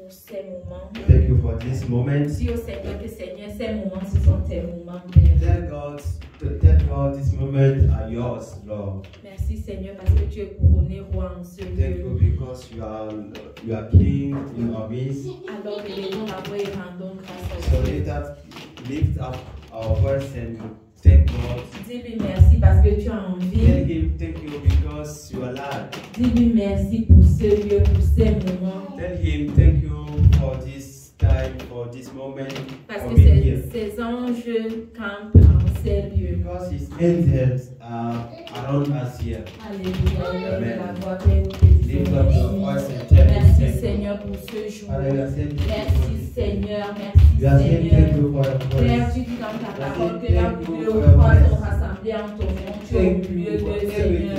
pour ces moments. Thank you for this moment. Dis au Seigneur que Seigneur, ces moments, ce sont tes moments, Père. Tell God this moment are yours, Lord. Merci Seigneur parce que tu es couronné roi en ce Thank lieu. you because you are King in our midst. Alors élevons la voix et rendons grâce à So Dieu. lift up our voice and thank God. Dis-lui merci parce que tu as envie. Tell Him thank you because you are alive. Dis-lui merci pour ce lieu, pour ces moments. Tell Him thank you for this time, for this moment. Parce for que being here. ces anges campent en ces lieux. Because His angels are around us here. Alléluia. Amen. La voix, Père, nous te disons Lift up your merci. voice and tell Him Merci thank you. Seigneur pour ce jour. Father, we are saying thank you for Merci this. Seigneur, We are merci saying thank Seigneur. you for your Père, voice. tu dis dans ta parole que là où deux ou trois sont rassemblés en ton nom, tu es au milieu d'eux, Seigneur.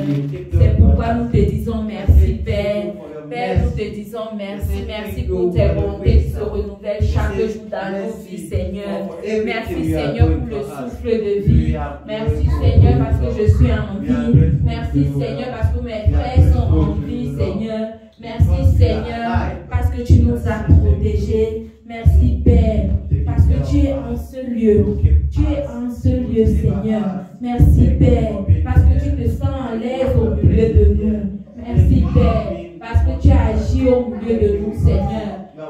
C'est pourquoi nous te disons merci, Père. Père, nous te disons merci, merci pour tes bontés qui se renouvellent chaque jour dans nos vies, Seigneur. Merci, Seigneur, pour le souffle de vie. Merci, Seigneur, parce que je suis en vie. Merci, Seigneur, parce que mes frères sont en vie, Seigneur. Merci, Seigneur, parce que tu nous as protégés. Merci, Père, parce que tu es en ce lieu. Tu es en ce lieu, Seigneur. Merci, Père, parce que tu te sens à l'aise au milieu de nous. Merci, Père, parce que tu as agi au milieu de nous, Seigneur.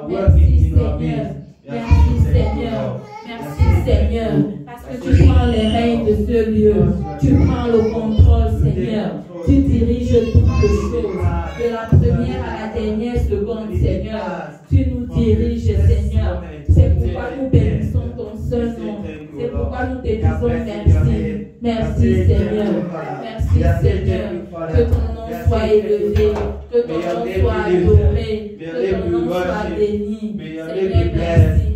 Merci, Seigneur. Merci, Seigneur. Merci, Seigneur, parce que tu prends les règnes de ce lieu. Tu prends le contrôle, Seigneur. Tu diriges toutes les choses, de la première à la dernière seconde, Seigneur. Tu nous diriges, Seigneur. C'est pourquoi nous bénissons ton seul nom. C'est pourquoi nous te disons merci. Merci, Seigneur. Merci, Seigneur. Que ton nom soit élevé. Que ton nom soit adoré. Que ton nom soit béni. Seigneur, merci.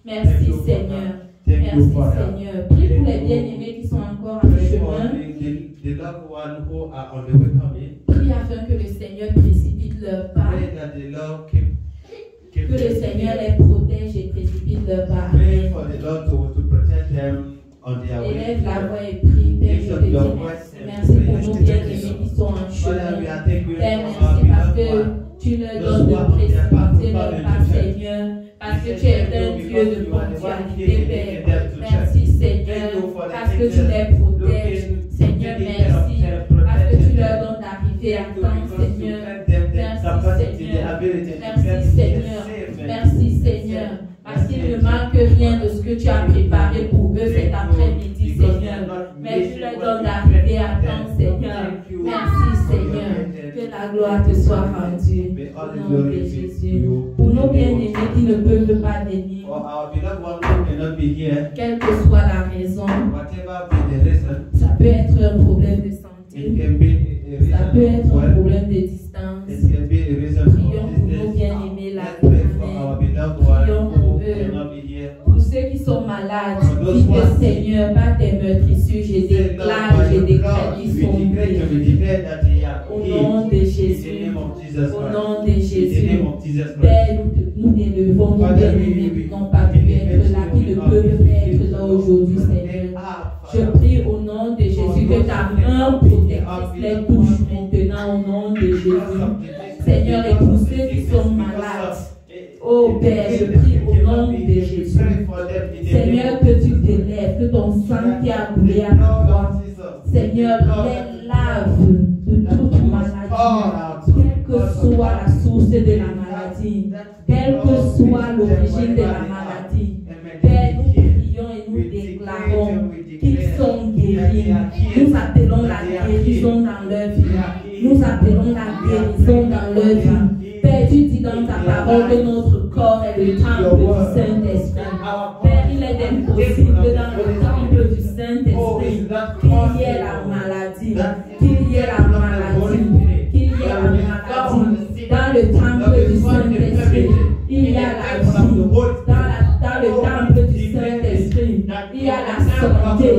Merci, Seigneur. Merci, Seigneur. Prie pour les bien-aimés qui sont encore en chemin. Prie afin que le Seigneur précipite leur pas. Que le Seigneur les protège et précipite leur pas. Élève la voix et prie. Père, je te dis merci. Merci pour nos bien-aimés qui sont en chemin. Père, merci parce que tu leur donnes de précipiter leur pas, Seigneur. Parce que tu es un Dieu de ponctualité, Père. Merci, Seigneur, parce que tu les protèges. Seigneur, merci. Parce que tu leur donnes d'arriver à temps, Seigneur. Merci, Seigneur. Merci, Seigneur. Merci, Seigneur. Parce qu'il ne manque rien de ce que tu as préparé pour eux cet après-midi, Seigneur. Mais tu leur donnes d'arriver à temps, Seigneur. Merci, Seigneur. Que la gloire te soit rendue. Au nom de Jésus. Pour nos bien-aimés qui ne peuvent pas venir, quelle que soit la raison, ça peut être un problème de santé, ça peut être un problème de distance. Prions pour nos bien-aimés là. Prions pour eux. Pour ceux qui sont malades, dis que Seigneur, par tes meurtrissures, je déclare, je décrète qu'ils sont guéris. Au nom de Jésus. Au nom de Jésus. Père, nous élevons nos bien-aimés qui n'ont pas pu être là, qui ne peuvent être là aujourd'hui, Seigneur. Je prie au nom de Jésus que ta main protectrice les touche maintenant au nom de Jésus. Seigneur, et pour ceux qui sont malades, oh Père, je prie au nom de Jésus. Seigneur, que tu te lèves, que ton sang qui a coulé à la croix, Seigneur, les lave de toute maladie, quelle que soit la source de la maladie, quelle que soit l'origine de la maladie. Père, nous prions et nous déclarons qu'ils sont guéris. Nous appelons la guérison dans leur vie. Nous appelons la guérison dans leur vie. Père, tu dis dans ta parole que notre corps est le temple du Saint-Esprit. Père, il est impossible dans le temple du Saint-Esprit qu'il y ait la maladie, qu'il y ait la maladie, qu'il y ait la maladie. Dans le temple du Saint-Esprit, il y a la vie. Dans le temple du Saint-Esprit, il y a la santé.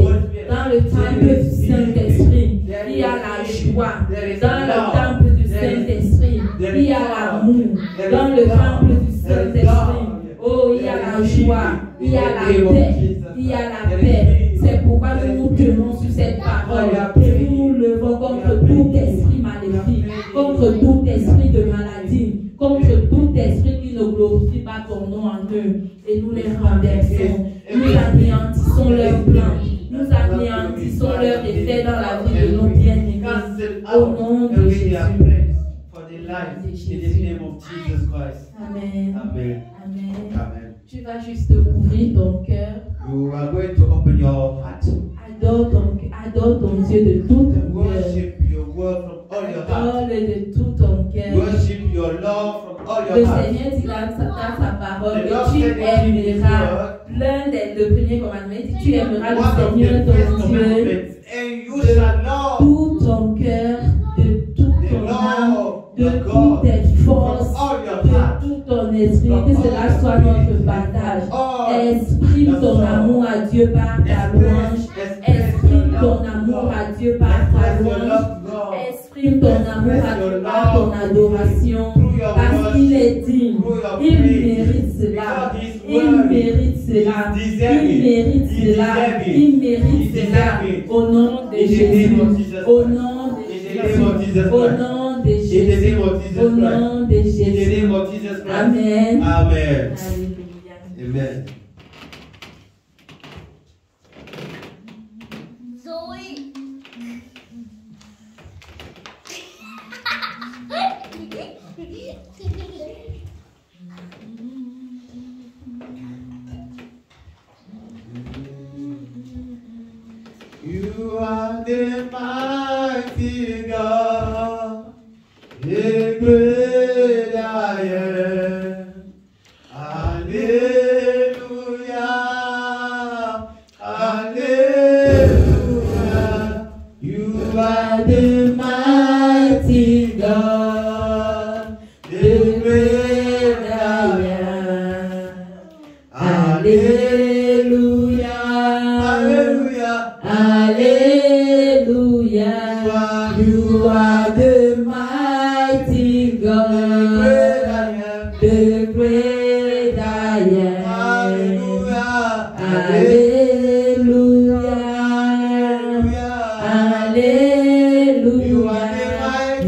Dans le temple du Saint-Esprit, il y a la joie. Dans le temple du Saint-Esprit, il y a l'amour. Dans le temple du Saint-Esprit, oh, il y a la joie, il y a la paix, il y a la paix. C'est pourquoi nous nous tenons sur cette parole et nous nous levons contre tout esprit maléfique, contre tout esprit de maladie, contre tout esprit qui ne glorifie glorifient pas ton nom en eux et nous les renversons. Nous anéantissons leurs plans. Nous anéantissons leurs effets dans la vie de nos bien-aimés. Au nom de Jésus. Amen. Amen. Amen. Amen. Tu vas juste ouvrir ton cœur. You are going to open your heart. Adore ton Dieu de tout ton cœur. Worship your word from all your heart. Adore-le de tout ton cœur. Worship your love from all Le your heart. Seigneur dit dans sa parole que tu aimeras. Le premier commandement dit tu aimeras le Seigneur ton Dieu de tout ton cœur, de toute ton âme, de toutes tes forces, de tout ton esprit. Que cela soit notre partage. Exprime ton amour à Dieu par ta louange. Exprime ton amour à Dieu par ta louange. Exprime ton amour à Dieu par ton adoration. Parce qu'il est digne. Il mérite cela. Il mérite cela. Il mérite cela. Il mérite cela. Au nom de Jésus. Au nom de Jésus. Au nom de Jésus. Au nom de Jésus. Amen. Amen. Alléluia. Amen. Zoe. You are the mighty God, the great I am. Hallelujah, hallelujah. You are the mighty God, the great I am. Hallelujah, hallelujah. Hallelujah. You are the mighty God, the great I am. Hallelujah. Hallelujah.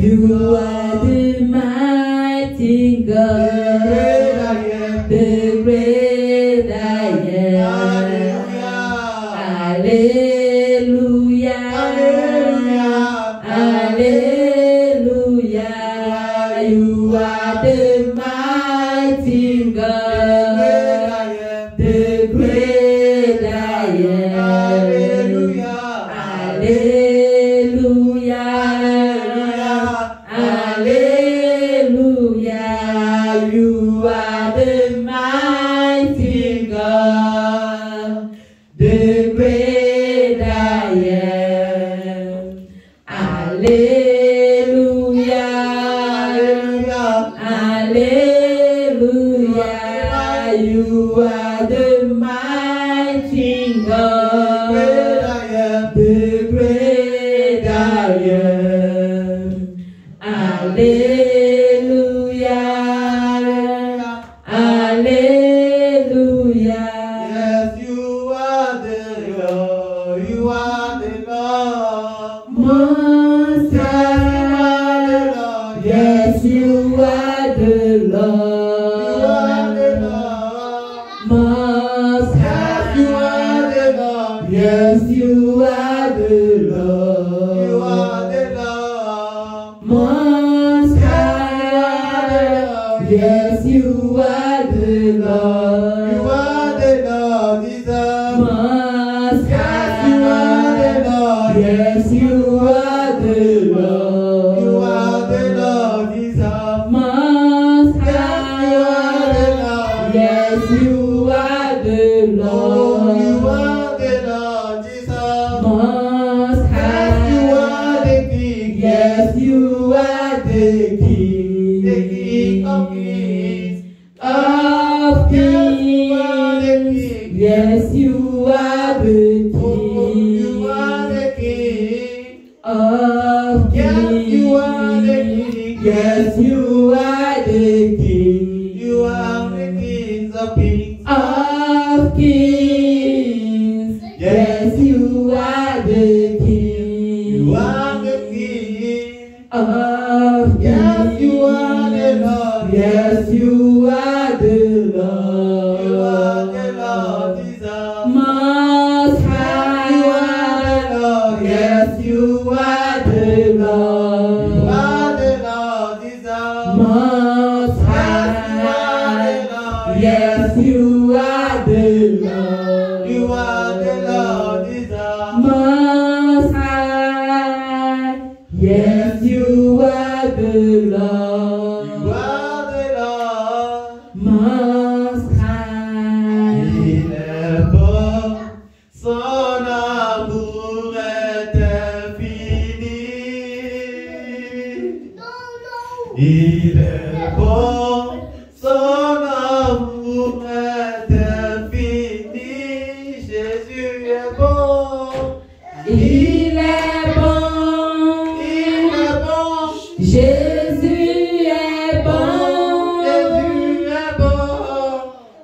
You are the mighty God, the great I am. Hallelujah. Hallelujah. You are the mighty God, the great I am. Hallelujah. Hallelujah. You are the mighty God, the great I am. Hallelujah. Hallelujah. You are the mighty God, the great I am. Hallelujah. Hallelujah. Yes, you are the Lord. You are the Lord. Most High. Yes, you are the Lord. Most High. Yes, you are the Lord. Most High. Yes, you are the Lord. Most High. Yes, you are the Lord. Most High. Yes, you are the Lord. Most High. Yes, you are the King of kings. Yes, you are the King of kings. Yes, you are the King of kings. Yes, you are the King of kings. Yes, you are the yes, you are the Lord. You are the Lord is Most High. Yes, you are the Lord. You are the Lord. Most High. Il est bon, son amour est infini. Il est bon, son amour est infini. Jésus est bon. Il est bon. Il est bon. Jésus est bon. Jésus est bon.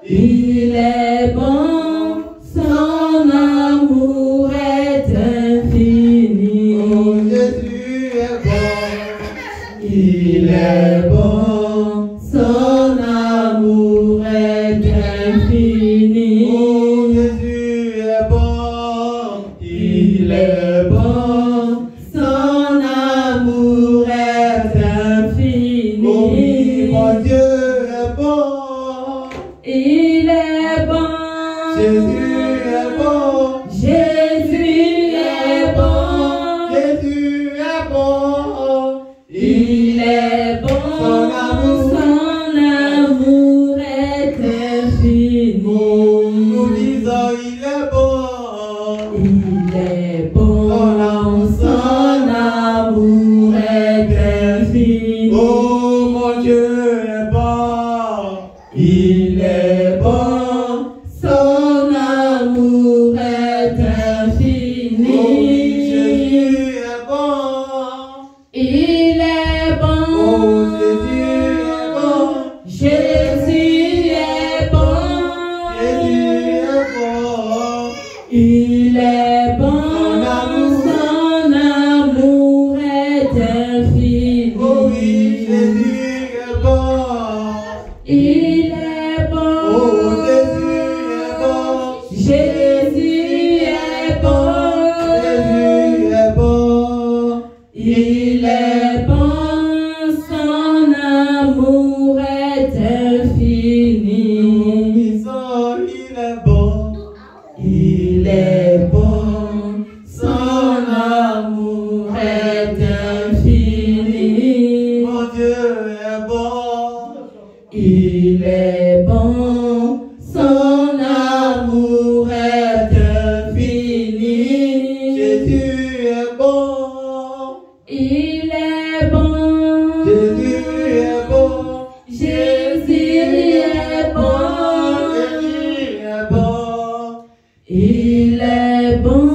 Il est bon. Son amour est infini. Oh, Jésus est bon. Il est bon. Son amour est infini. Oh, Jésus est bon. Il est bon, son amour est infini. Oh oui, mon Dieu est bon. Il est bon. Jésus est bon. Jésus est bon. Jésus est bon. Il est bon. Son amour est infini. Nous disons il est bon. Il est bon. Son amour est infini. Oh mon Dieu est bon. Il est bon, son amour est infini. Oh oui, Jésus est bon. Il est bon. Oh Jésus est bon. Jésus est bon. Jésus est bon. Il est bon, son amour est infini. Oh oui, Jésus est bon. Il est bon. Oh Jésus est bon. Jésus est bon. Jésus est bon. Il est bon, son amour est infini. Nous disons il est bon. Il est bon, son amour est infini. Mon Dieu est bon. Il est bon, son amour est infini. Jésus est bon. Il est bon. Jésus est bon. Jésus est bon. Jésus est bon. Il est bon.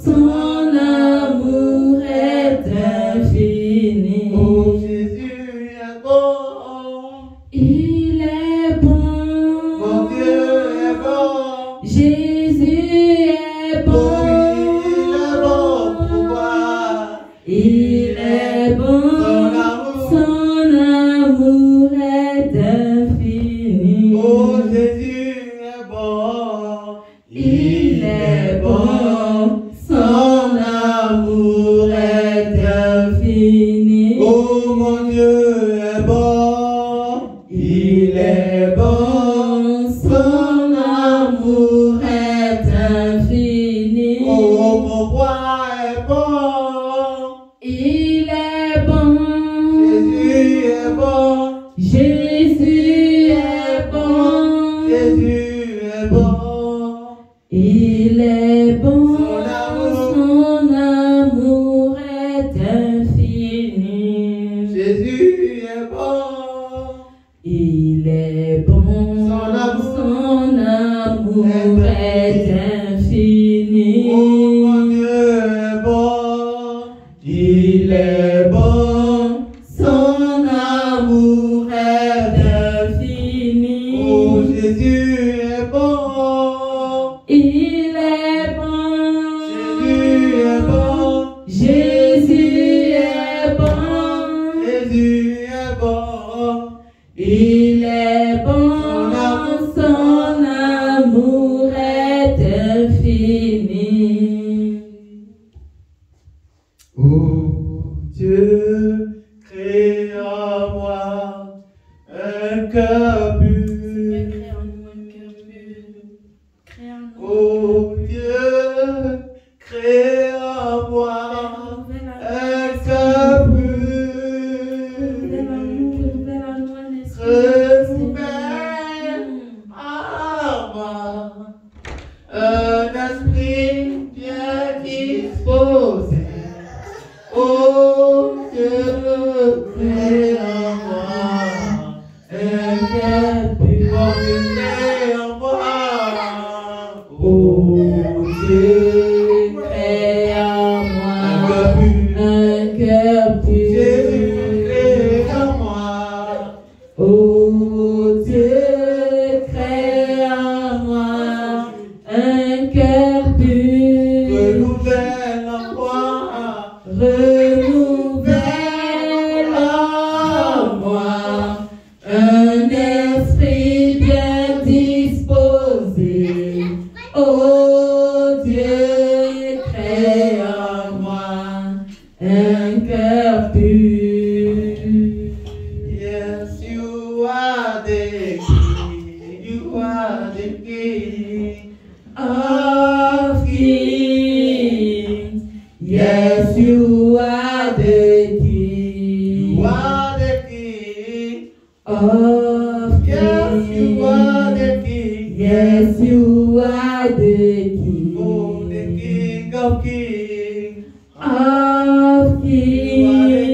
Son amour est infini. Oh Jésus est bon. Il est bon. Mon Dieu est bon. Jésus est Oh bon. oui, il est bon pour moi. Il est bon. Son amour est infini. Oh Jésus est bon. Il est bon. Son amour est infini. Oh mon Dieu est bon. Il est bon, son amour est infini. Oh mon roi est bon. Il est bon. Jésus est bon. Jésus est bon. Jésus est bon. Il est bon, Son son amour est infini. Jésus est bon. Il est bon, son amour est infini. Oh mon Dieu est bon. Il est bon, son amour est infini. Oh Jésus est bon. Il est bon. Jésus est bon. Jésus est bon. Jésus est bon. Il est bon, son amour est infini. Oh Dieu, crée en moi un cœur pur. Renouvelle en moi un esprit bien disposé. Oh Dieu, crée en moi un cœur pur. Crée en moi. Oh Dieu, crée en moi un cœur pur. Jésus, crée en moi. Oh Dieu, crée en moi un cœur pur. Renouvelle en moi. Renouvelle en moi un esprit bien disposé. Oh Dieu, crée en moi un cœur pur. Yes, you are the king. You are the king of kings. Yes, you are the king. You are the king of kings. Yes, you are the king. Yes, you are the king. Oh, the king of kings. Of kings.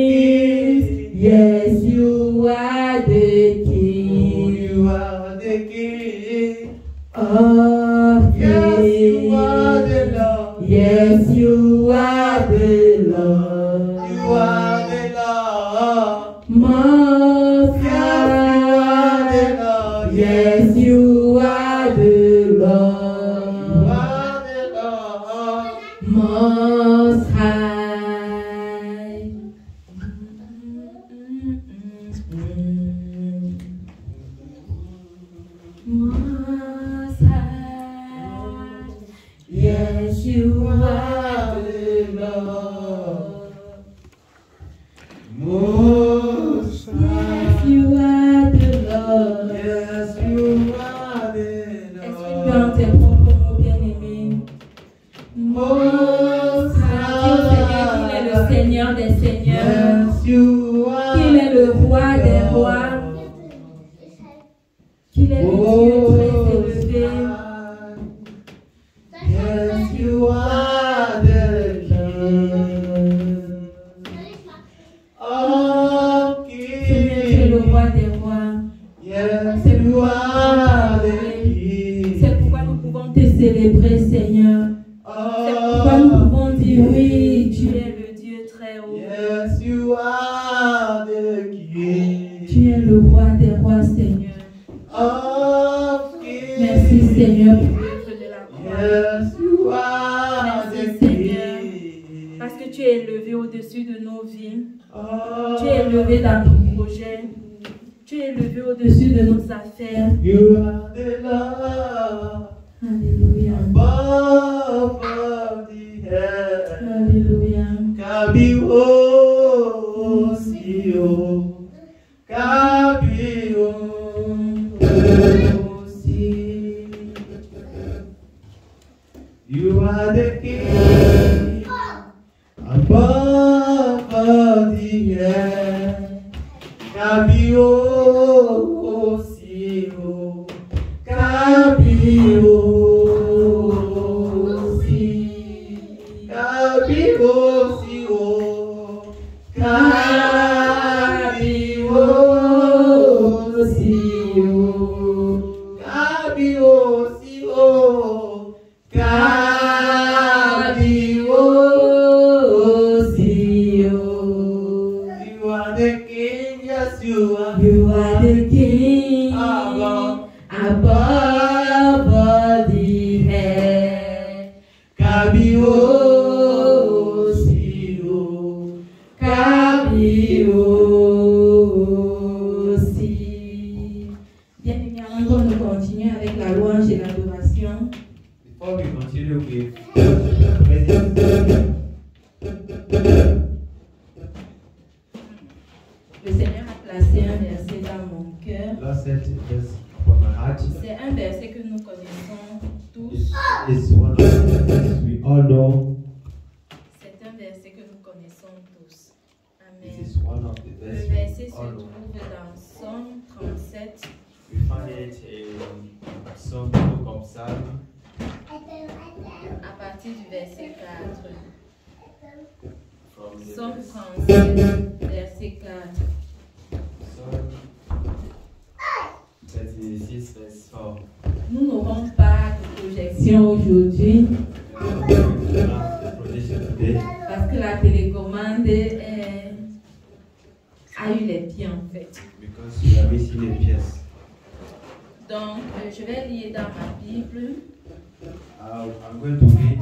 Yes, you are the king. Oh, you are the king of kings. Yes, you are the Lord. Yes, you are the Lord. You are the Lord. Most High. Yes, you are the Lord. You are the Lord. Most High. Most High. Yes, you are the Lord. Most High. Yes, you are the Lord. Yes, you are the Lord. Explique-le en tes propres mots bien-aimés. Most High. Qu'il est le Seigneur des Seigneurs. Yes, you are. Qu'il est le Roi des Rois. Qu'il est le Dieu très élevé. Yes, you are the King of kings. Seigneur, tu es le Roi des Rois. Yes, you are the King. C'est pourquoi nous pouvons te célébrer, Seigneur. C'est pourquoi nous pouvons dire oui, tu es le Dieu très haut. Yes, you are the King. Tu es le Roi des Rois, Seigneur. Merci Seigneur pour l'œuvre de la croix. Yes, you are. Merci Seigneur parce que tu es élevé au-dessus de nos vies. Tu es élevé dans nos projets. Tu es élevé au-dessus de nos affaires. You are the Lord. Alléluia. Above all the earth. Alléluia. Kabio, Sio, Kabio. You are the King above all the earth. Kabio, Sio, Kabio, Kabio, Sio, You are the King above all the earth. Kabio, Sio, Kabio, Si. Bien évidemment, nous continuons avec la louange et l'adoration. Before we continue with le Seigneur a placé un verset dans mon cœur. C'est un verset que nous connaissons tous. C'est un verset que nous connaissons tous. Amen. Le verset se trouve dans Psaume 37, We find it in some book of Psalm. À partir du verset 4. From the Psaume verse, 37, verset 4. Psalm 36, verse 4. Nous n'aurons pas de projection aujourd'hui parce que la télécommande a eu les pieds en fait. Because you are missing a pièce. Donc, je vais lire dans ma Bible. I'm going to read.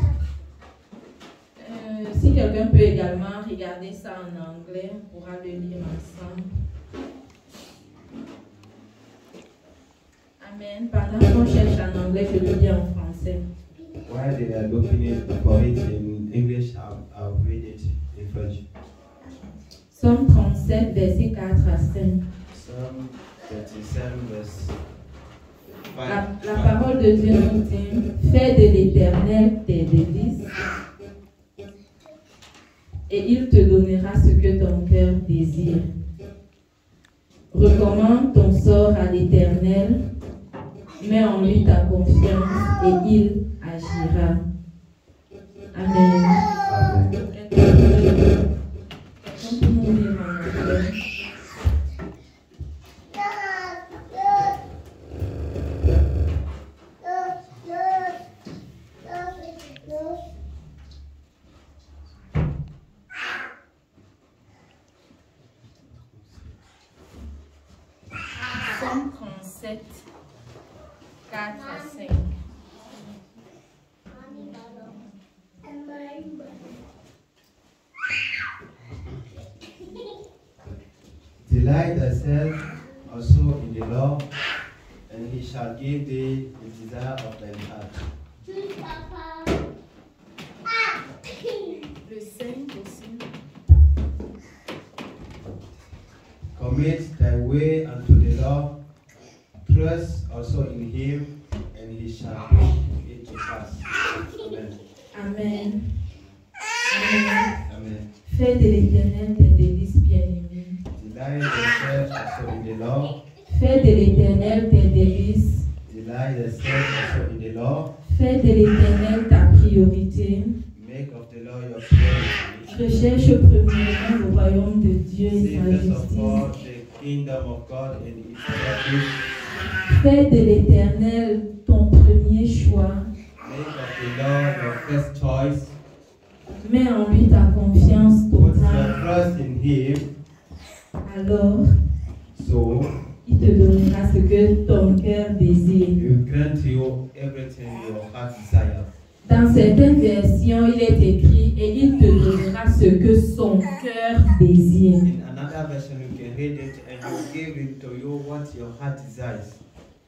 Si quelqu'un peut également regarder ça en anglais, on pourra le lire ensemble. Amen. Pendant qu'on cherche en anglais, je le lis en français. While they are looking for it in English, I'll read it in French. Psaume 37, verset 4 à 5. Psalm 37, verse 5. La parole de Dieu nous dit: fais de l'Éternel tes délices, et il te donnera ce que ton cœur désire. Recommande ton sort à l'Éternel, mets en lui ta confiance et il agira. Amen. Amen. Psaume 37, 4 à 5. Delight thyself also in the Lord, and he shall give thee the desire of thine heart. Le 5 aussi. Commit thy way unto the Lord, trust also in him, and he shall bring it to pass. Amen. Amen. Amen. Amen. Fais de l'Éternel tes délices bien-aimés. Delight thyself also in the Lord. Fais de l'Éternel tes délices. Delight thyself also in the Lord. Fais de l'Éternel ta priorité. Make of the Lord your priority. Recherche premièrement le royaume de Dieu et Seek sa first of all justice. the kingdom of God and its justice. Fais de l'Éternel ton premier choix. Make of the Lord your first choice. Mets en lui ta confiance Put your totale. trust in him. Alors, So il te donnera ce que ton cœur désire. he will grant you everything your heart desires. Dans certaines versions, il est écrit: et il te donnera ce que son cœur désire. In another version, you can read it and he will give it to you what your heart desires.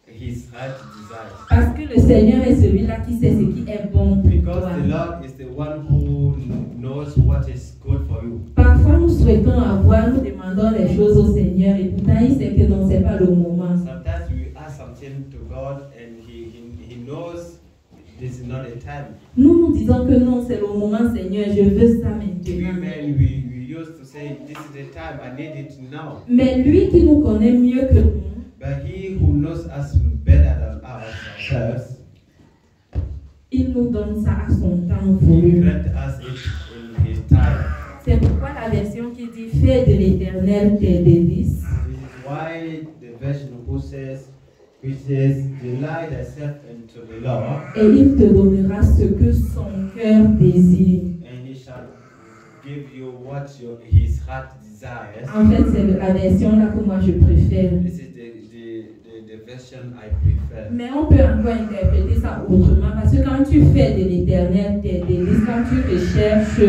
His heart desires. Parce que le Seigneur est celui-là qui sait ce qui est bon pour Because toi. the Lord is the one who knows what is good for you. Parfois, nous souhaitons avoir, nous demandons les choses au Seigneur et pourtant il sait que non, ce n'est pas le moment. Sometimes we ask something to God and he knows this is not the time. Nous disons que non, c'est le moment, Seigneur, je veux ça We maintenant. men, we used to say, this is the time, I need it now. Mais lui qui nous connaît mieux que nous, But he who knows us better than ourselves, il nous donne ça à son temps he voulu. grant us it in his time. C'est pourquoi la version qui dit: fais de l'Éternel tes délices. This is why the version which says, delight thyself into the Lord, Et il te donnera ce que son cœur désire. and he shall give you what his heart desires. En fait, c'est la version là que moi je préfère. This is the version I prefer. Mais on peut encore interpréter ça autrement parce que quand tu fais de l'Éternel tes délices, quand tu recherches,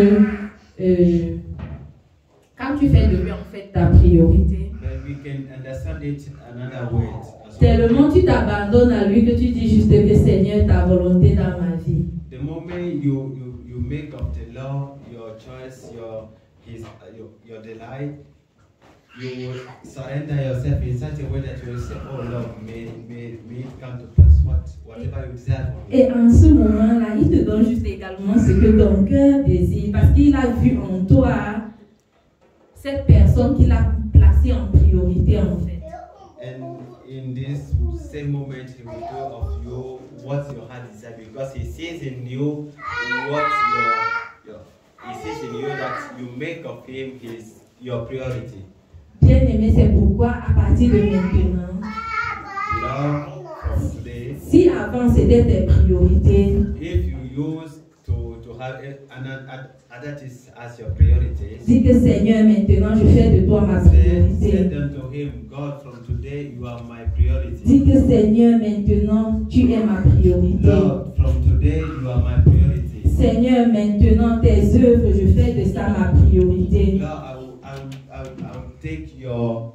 quand tu fais de lui en fait ta priorité, But we can understand it another way. as well. tellement tu t'abandonnes à lui que tu dis juste que Seigneur, ta volonté dans ma vie. The moment you make of the Lord your choice, your delight, you will surrender yourself in such a way that you will say, oh Lord, may it come to pass whatever you desire for me. Et en ce moment-là, il te donne juste également ce que ton cœur désire parce qu'il a vu en toi cette personne qu'il a placée en priorité en fait. And in this same moment he will do of you what your heart desires, because he sees in you what he sees in you that you make of him your priority. Bien aimé, c'est pourquoi à partir de maintenant, From today, si avant c'était tes priorités, if you use to have others as your priorities, dis que Seigneur, maintenant je fais de toi ma priorité. say unto him, God, from today you are my priority. Dis que Seigneur, maintenant tu es ma priorité. Lord, from today you are my priority. Seigneur, maintenant tes œuvres, je fais de ça ma priorité. Lord, I will take your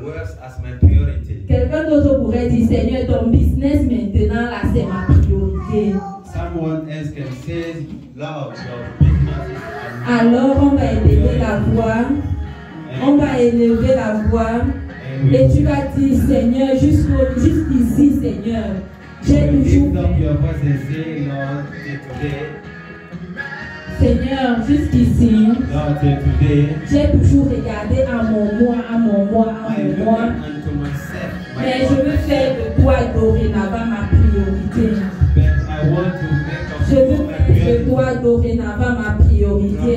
words as my priority. Quelqu'un d'autre pourrait dire, Seigneur, ton business maintenant là c'est ma priorité. Someone else can say, Lord, your business is Alors on va élever la voix. On va élever la voix. Et tu vas dire, Seigneur, jusqu'ici, Seigneur, j'ai toujours. Lift up your voice and say, Lord, today. Seigneur, jusqu'ici, Lord, today. J'ai toujours regardé à mon moi, à mon moi, à mon moi. Mais je veux faire de toi dorénavant ma priorité. Je veux faire de toi dorénavant ma priorité.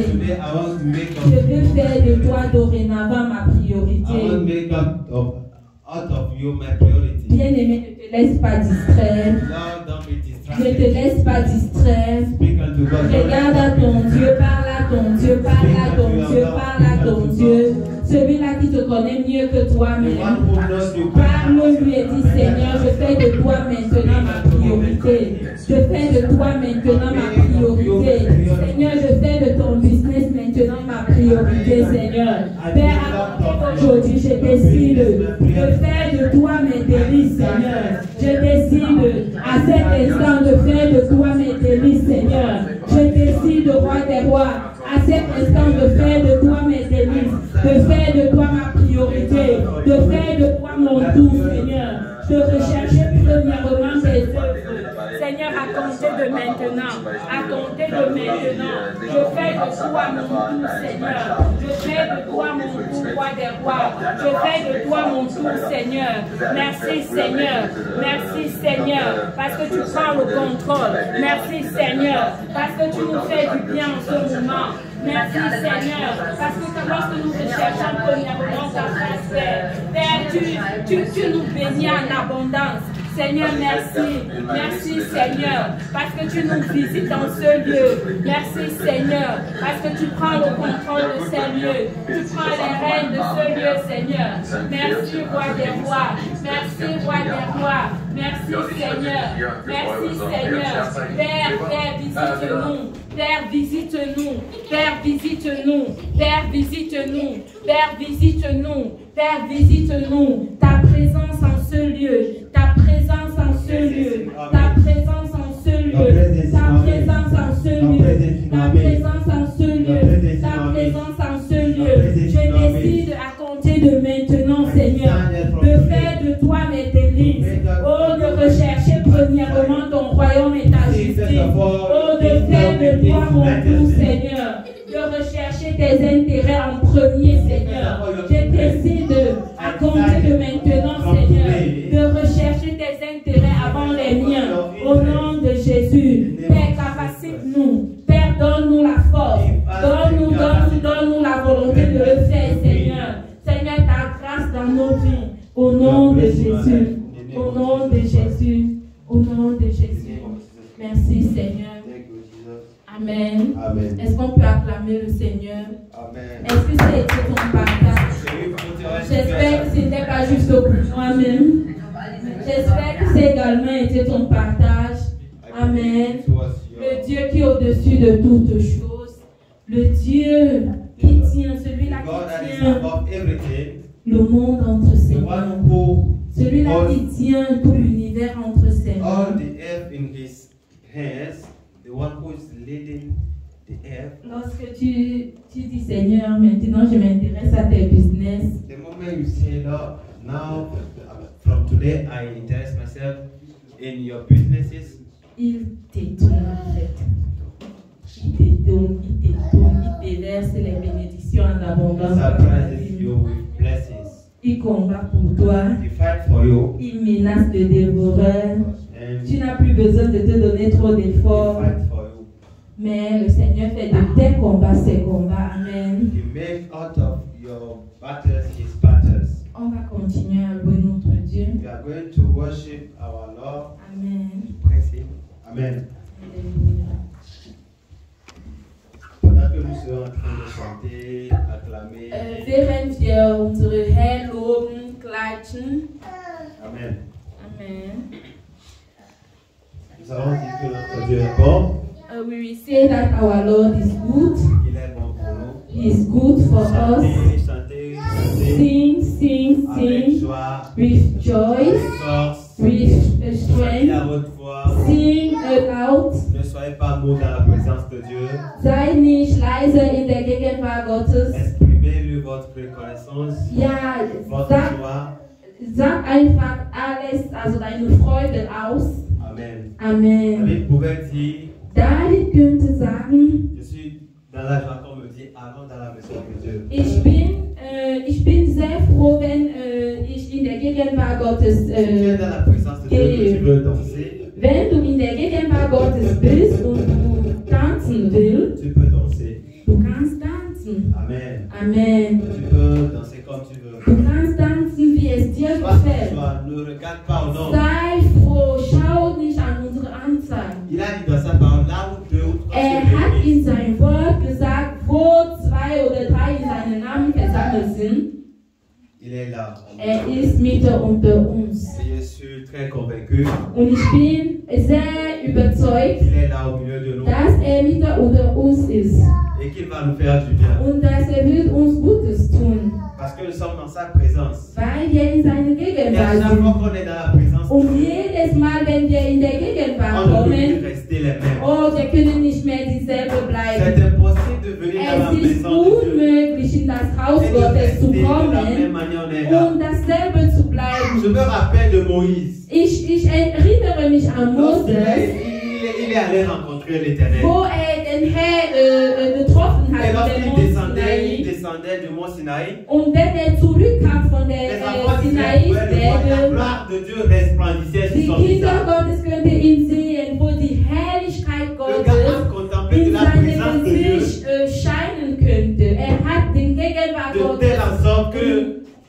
Je veux faire de toi dorénavant ma priorité. Bien-aimé, ne te laisse pas distraire. Ne te laisse pas distraire. Regarde à ton Dieu, parle à ton Dieu, parle à ton Dieu, parle à ton Dieu. Celui-là qui te connaît mieux que toi-même. Parle-lui et dis, Seigneur, je fais de toi maintenant ma priorité. Je fais de toi maintenant ma priorité. Seigneur, je fais de ton business maintenant ma priorité, Seigneur. Père, aujourd'hui, je décide de faire de toi mes délices, Seigneur. Je décide à cet instant de faire de toi mes délices, Seigneur. Je décide, roi des rois, à cet instant de faire de toi mes délices, de faire de toi ma priorité, de faire de toi mon tout, Seigneur. De rechercher premièrement tes œuvres. Seigneur, à compter de maintenant, je fais de toi mon tout, Seigneur. Je fais de toi mon tout, roi des rois. Je fais de toi mon tout, Seigneur. Merci, Seigneur. Merci, Seigneur, parce que tu prends le contrôle. Merci, Seigneur, parce que tu nous fais du bien en ce moment. Merci, Seigneur, parce que lorsque nous recherchons premièrement ta grâce, Père, tu nous bénis en abondance. Seigneur, merci. Merci, Seigneur, parce que tu nous visites dans ce lieu. Merci, Seigneur, parce que tu prends le contrôle de ces lieux. Tu prends les rênes de ce lieu, Seigneur. Merci, roi des rois. Merci, roi des rois. Merci, Seigneur. Merci, Seigneur. Père, visite-nous. Père, visite-nous. Père, visite-nous. Père, visite-nous. Père, visite-nous. Père, visite-nous. Ta présence en ce lieu. Ta présence en ce lieu. Ta présence en ce lieu. Ta présence en ce lieu. Ta présence en ce lieu. Ta présence en ce lieu. Je décide à compter de maintenant, Seigneur, de faire de toi mes délices. Oh, de rechercher premièrement ton royaume et ta justice. Oh, de faire de toi mon tout, Seigneur. De rechercher tes intérêts en premier, Seigneur. Je décide à compter de maintenant, Seigneur, de rechercher tes intérêts avant les miens. Au nom de Jésus, Père, capacite-nous. Père, donne-nous la force. Donne-nous la volonté de le faire, Seigneur. Seigneur, ta grâce dans nos vies. Au nom de Jésus. Au nom de Jésus. Au nom de Jésus. Merci, Seigneur. Amen. Amen. Est-ce qu'on peut acclamer le Seigneur? Amen. Est-ce que c'était ton partage? J'espère que ce n'était pas juste pour moi-même. J'espère que c'est également été ton partage. Amen. Le Dieu qui est au-dessus de toutes choses. Le Dieu qui tient, celui-là qui tient le monde entre ses mains. Celui-là qui tient tout l'univers entre ses mains. All the earth in his hands. The one who is leading the earth. Lorsque tu dis Seigneur, maintenant je m'intéresse à tes business. The moment you say, Lord, now from today I interest myself in your businesses. Il t'étonne en fait. Il te déverse les bénédictions en abondance. Surprises you with blessings. Il combat pour toi. He fight for you. Il menace de dévorer. And Tu n'as plus besoin de te donner trop he d'efforts. fight for you. Mais le Seigneur fait de tes combats ses combats. Amen. He make out of your battles his battles. On va continuer à louer notre Dieu. We are going to worship our Lord. Amen. Praise him. Amen. Alléluia. Pendant que nous serons en train de chanter, acclamer. Während wir unsere Herr loben, klatschen. Amen. Amen. Nous allons dire que notre Dieu est bon. We will say that our Lord is good. Il est bon pour nous. He is good for us. Chantez, chantez, chantez. Sing, sing, Avec sing. joie, With joy, avec force. with Chantez strength. à votre voix. Sing out. Ne soyez pas mou dans la présence de Dieu. Sei nicht leise in der Gegenwart Gottes. Exprimez-lui votre reconnaissance, Ja, votre joie. sag einfach alles, also deine Freude aus. Amen. Amen. David pouvait dire, David könnte sagen, je suis dans la joie, comme on me dit, allons dans la maison de Dieu. ich bin sehr froh, wenn ich in der Gegenwart Gottes Si tu es dans la présence de Dieu, que tu veux danser, wenn du in der Gegenwart Gottes bist und du tanzen willst, tu peux danser. du kannst tanzen. Amen. Amen. Tu peux danser comme tu veux. Du kannst tanzen, wie es dir Sois gefällt. joie, ne regarde pas au nom. Sei froh, schau nicht an unsere Anzahl. Il a dit dans sa parole, là où deux ou trois Hat se in sein Wort gesagt, wo 2 oder 3 in seinem Namen versammelt sind, il est là. ist Mitte unter uns. Et je suis très convaincu Und ich bin sehr überzeugt, qu'il est là au milieu de nous dass Mitte unter uns ist. et qu'il va nous faire du bien. Und dass wird uns Gutes tun, Parce que nous sommes dans sa présence. weil wir in seiner Et à Gegenwart chaque fois sind. qu'on est dans la présence, Und jedes Mal, wenn wir in der Gegenwart on ne peut kommen, plus rester les mêmes. oh, wir können nicht mehr dieselbe C'est bleiben. impossible de venir dans la Es ist maison de Dieu unmöglich, in das Haus et de Gottes rester zu de la même kommen manière on est là. und dasselbe zu bleiben. Je me rappelle de Moïse. Ich erinnere mich an Lorsqu'il Moses, il est allé rencontrer l'Éternel. wo den Herr getroffen Et hat, den lorsqu'il Mont Sinai. descendait du mont Sinaï, Und wenn zurückkam von les der enfants d'Israël pouvaient le voir, la Sinai-Berge, gloire de Dieu resplendissait die sur son Kinder visage. Gottes könnte ihn sehen, wo die Herrlichkeit Le gars a Gottes contemplé de in la seinem présence de Dieu Gesicht scheinen könnte. Hat den Gegenwart de Gottes. telle sorte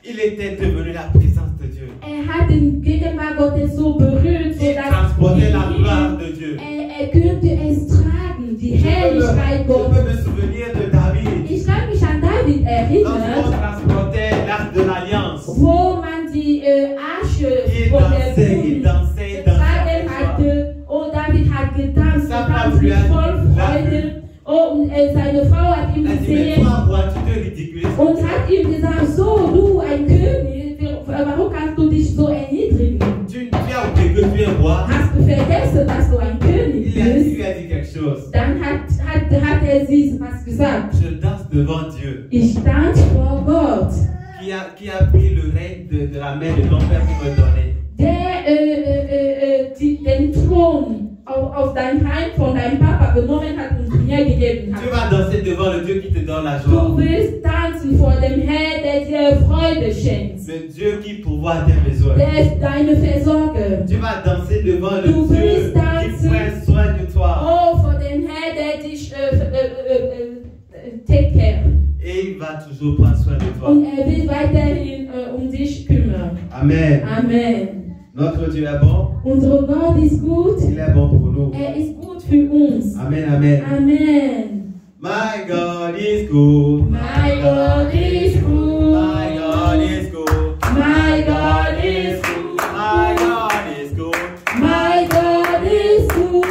qu'il était devenu la présence de Dieu. Hat den Gegenwart Gottes so berührt, Il transportait la gloire de Dieu. könnte es tragen, die Herrlichkeit Je peux Gottes. me souvenir de David. Ich kann mich an David erinnern, Lorsqu'on transportait l'arche de l'alliance, wo man die Asche il von der dansait, il Bund dansait, getragen dansait. hatte. Oh, David hat getanzt, Sa getanzt femme lui mit a dit, voll Freude. Oh, und seine Frau hat ihm Elle dit, mais gesehen toi, roi, tu te ridiculises. und hat ihm gesagt, so, du, ein König, warum kannst du dich so erniedrigen? Tu as oublié que tu es roi. Hast du vergessen, dass du ein König Il lui bist? a dit quelque chose. Dann hat sie was gesagt. Je danse devant Dieu, Ich tanze vor Gott, qui a pris le règne de la main de ton père pour me donner. der den Thron auf dein Heim von deinem Papa genommen hat und mir gegeben Tu hat. vas danser devant le Dieu qui te donne la Du joie. willst tanzen vor dem Herrn, der dir Freude schenkt. Le Dieu qui pourvoit tes besoins. Der ist deine Versorger. Tu vas danser devant le Du Dieu willst qui tanzen. prend soin de toi. Oh, vor dem Herrn, der dich take care. Et il va toujours prendre soin de toi. Und will weiterhin dich kümmern. Amen. Amen. Notre Dieu est bon. Unser Gott ist gut. Il est bon pour nous. Ist gut für uns. Amen, amen. Amen. My God is good. My God is good. My God is good. My God is good. My God is good. My God is good.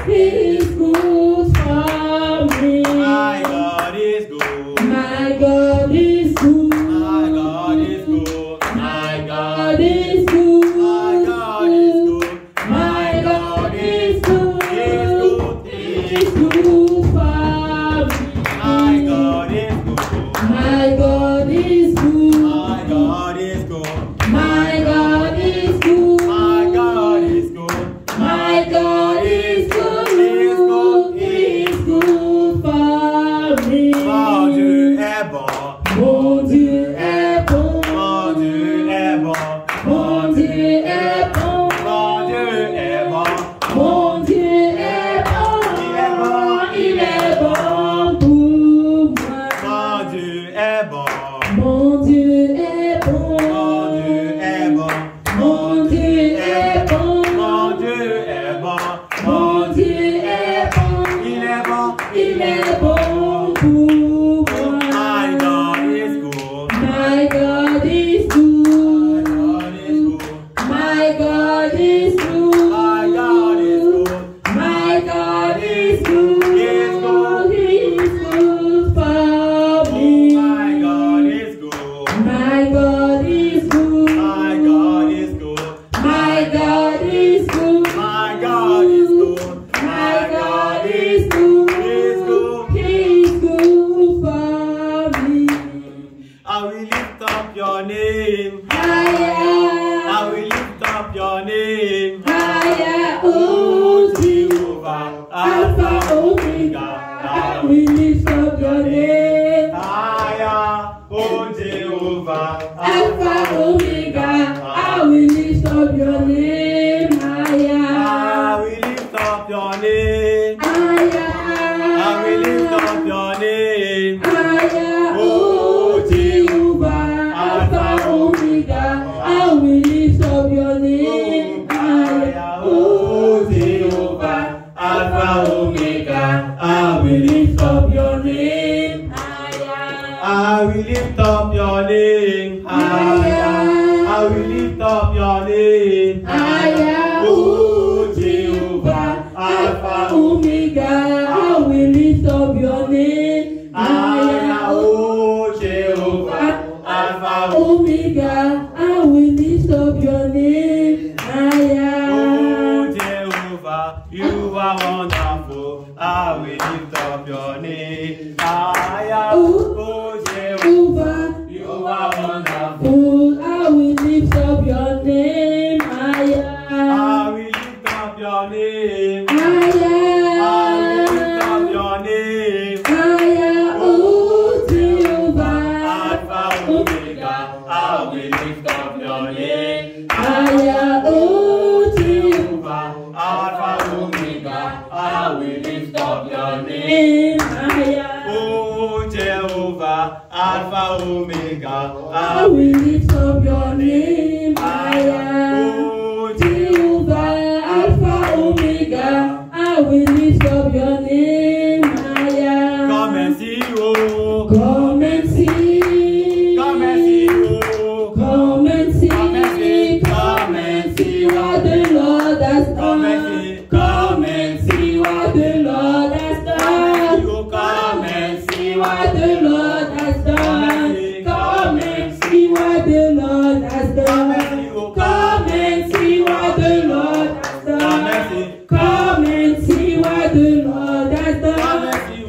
He is good for me. My God is good. My God is good. My God is good. My God is good. My God is good. My God is good. He is good. He is good for me. My God is good. My God is good. My God is good. My God is good. He is good. He is good for me. Oh, my God is good. My God is good. My God is good. My God is good. My God is good. My God is good. He is good. He is good for me. I will lift up your name. Higher, I will lift up your name. higher, Oh, oh Jehovah, Alpha, Omega. I will lift up your name. Higher, oh Jehovah, Alpha, Omega. I will lift up your name. I Higher, will lift up your name. higher, I will lift up your name. higher, Oh, oh Jehovah. Alpha, Omega. I will lift up your name. Higher, oh Jehovah. Alpha, Omega. I will lift up your name. Higher. I will lift up your name. Higher. I will lift up your name. Higher, Oh, Jehovah, Alpha, Omega, I will lift up your name. Higher, oh Jehovah, Alpha, Omega, I will lift up your name. Higher, oh Jehovah, you are wonderful. I will lift up your name. Higher, oh Jehovah, you are wonderful. oh, I will lift up your name. Higher, I will lift up your name. I will lift higher, up your name. higher, oh Jehovah, Alpha, Omega, I will lift up your name. higher, oh Jehovah, Alpha, Omega, I will lift up your name. higher. Oh Jehovah, Alpha, Omega, I will lift up your name higher. Oh Jehovah, Alpha, Omega. I will lift up your name higher. come and see, oh, Come and see. come and see, oh, Come and see. Come and see. Come and see what the Lord has come and done. see, Come and see what the Lord has done. come and see, What the Lord has done. Come and see what the Lord has done. Come and see what the Lord has done. Come and see what the Lord has done.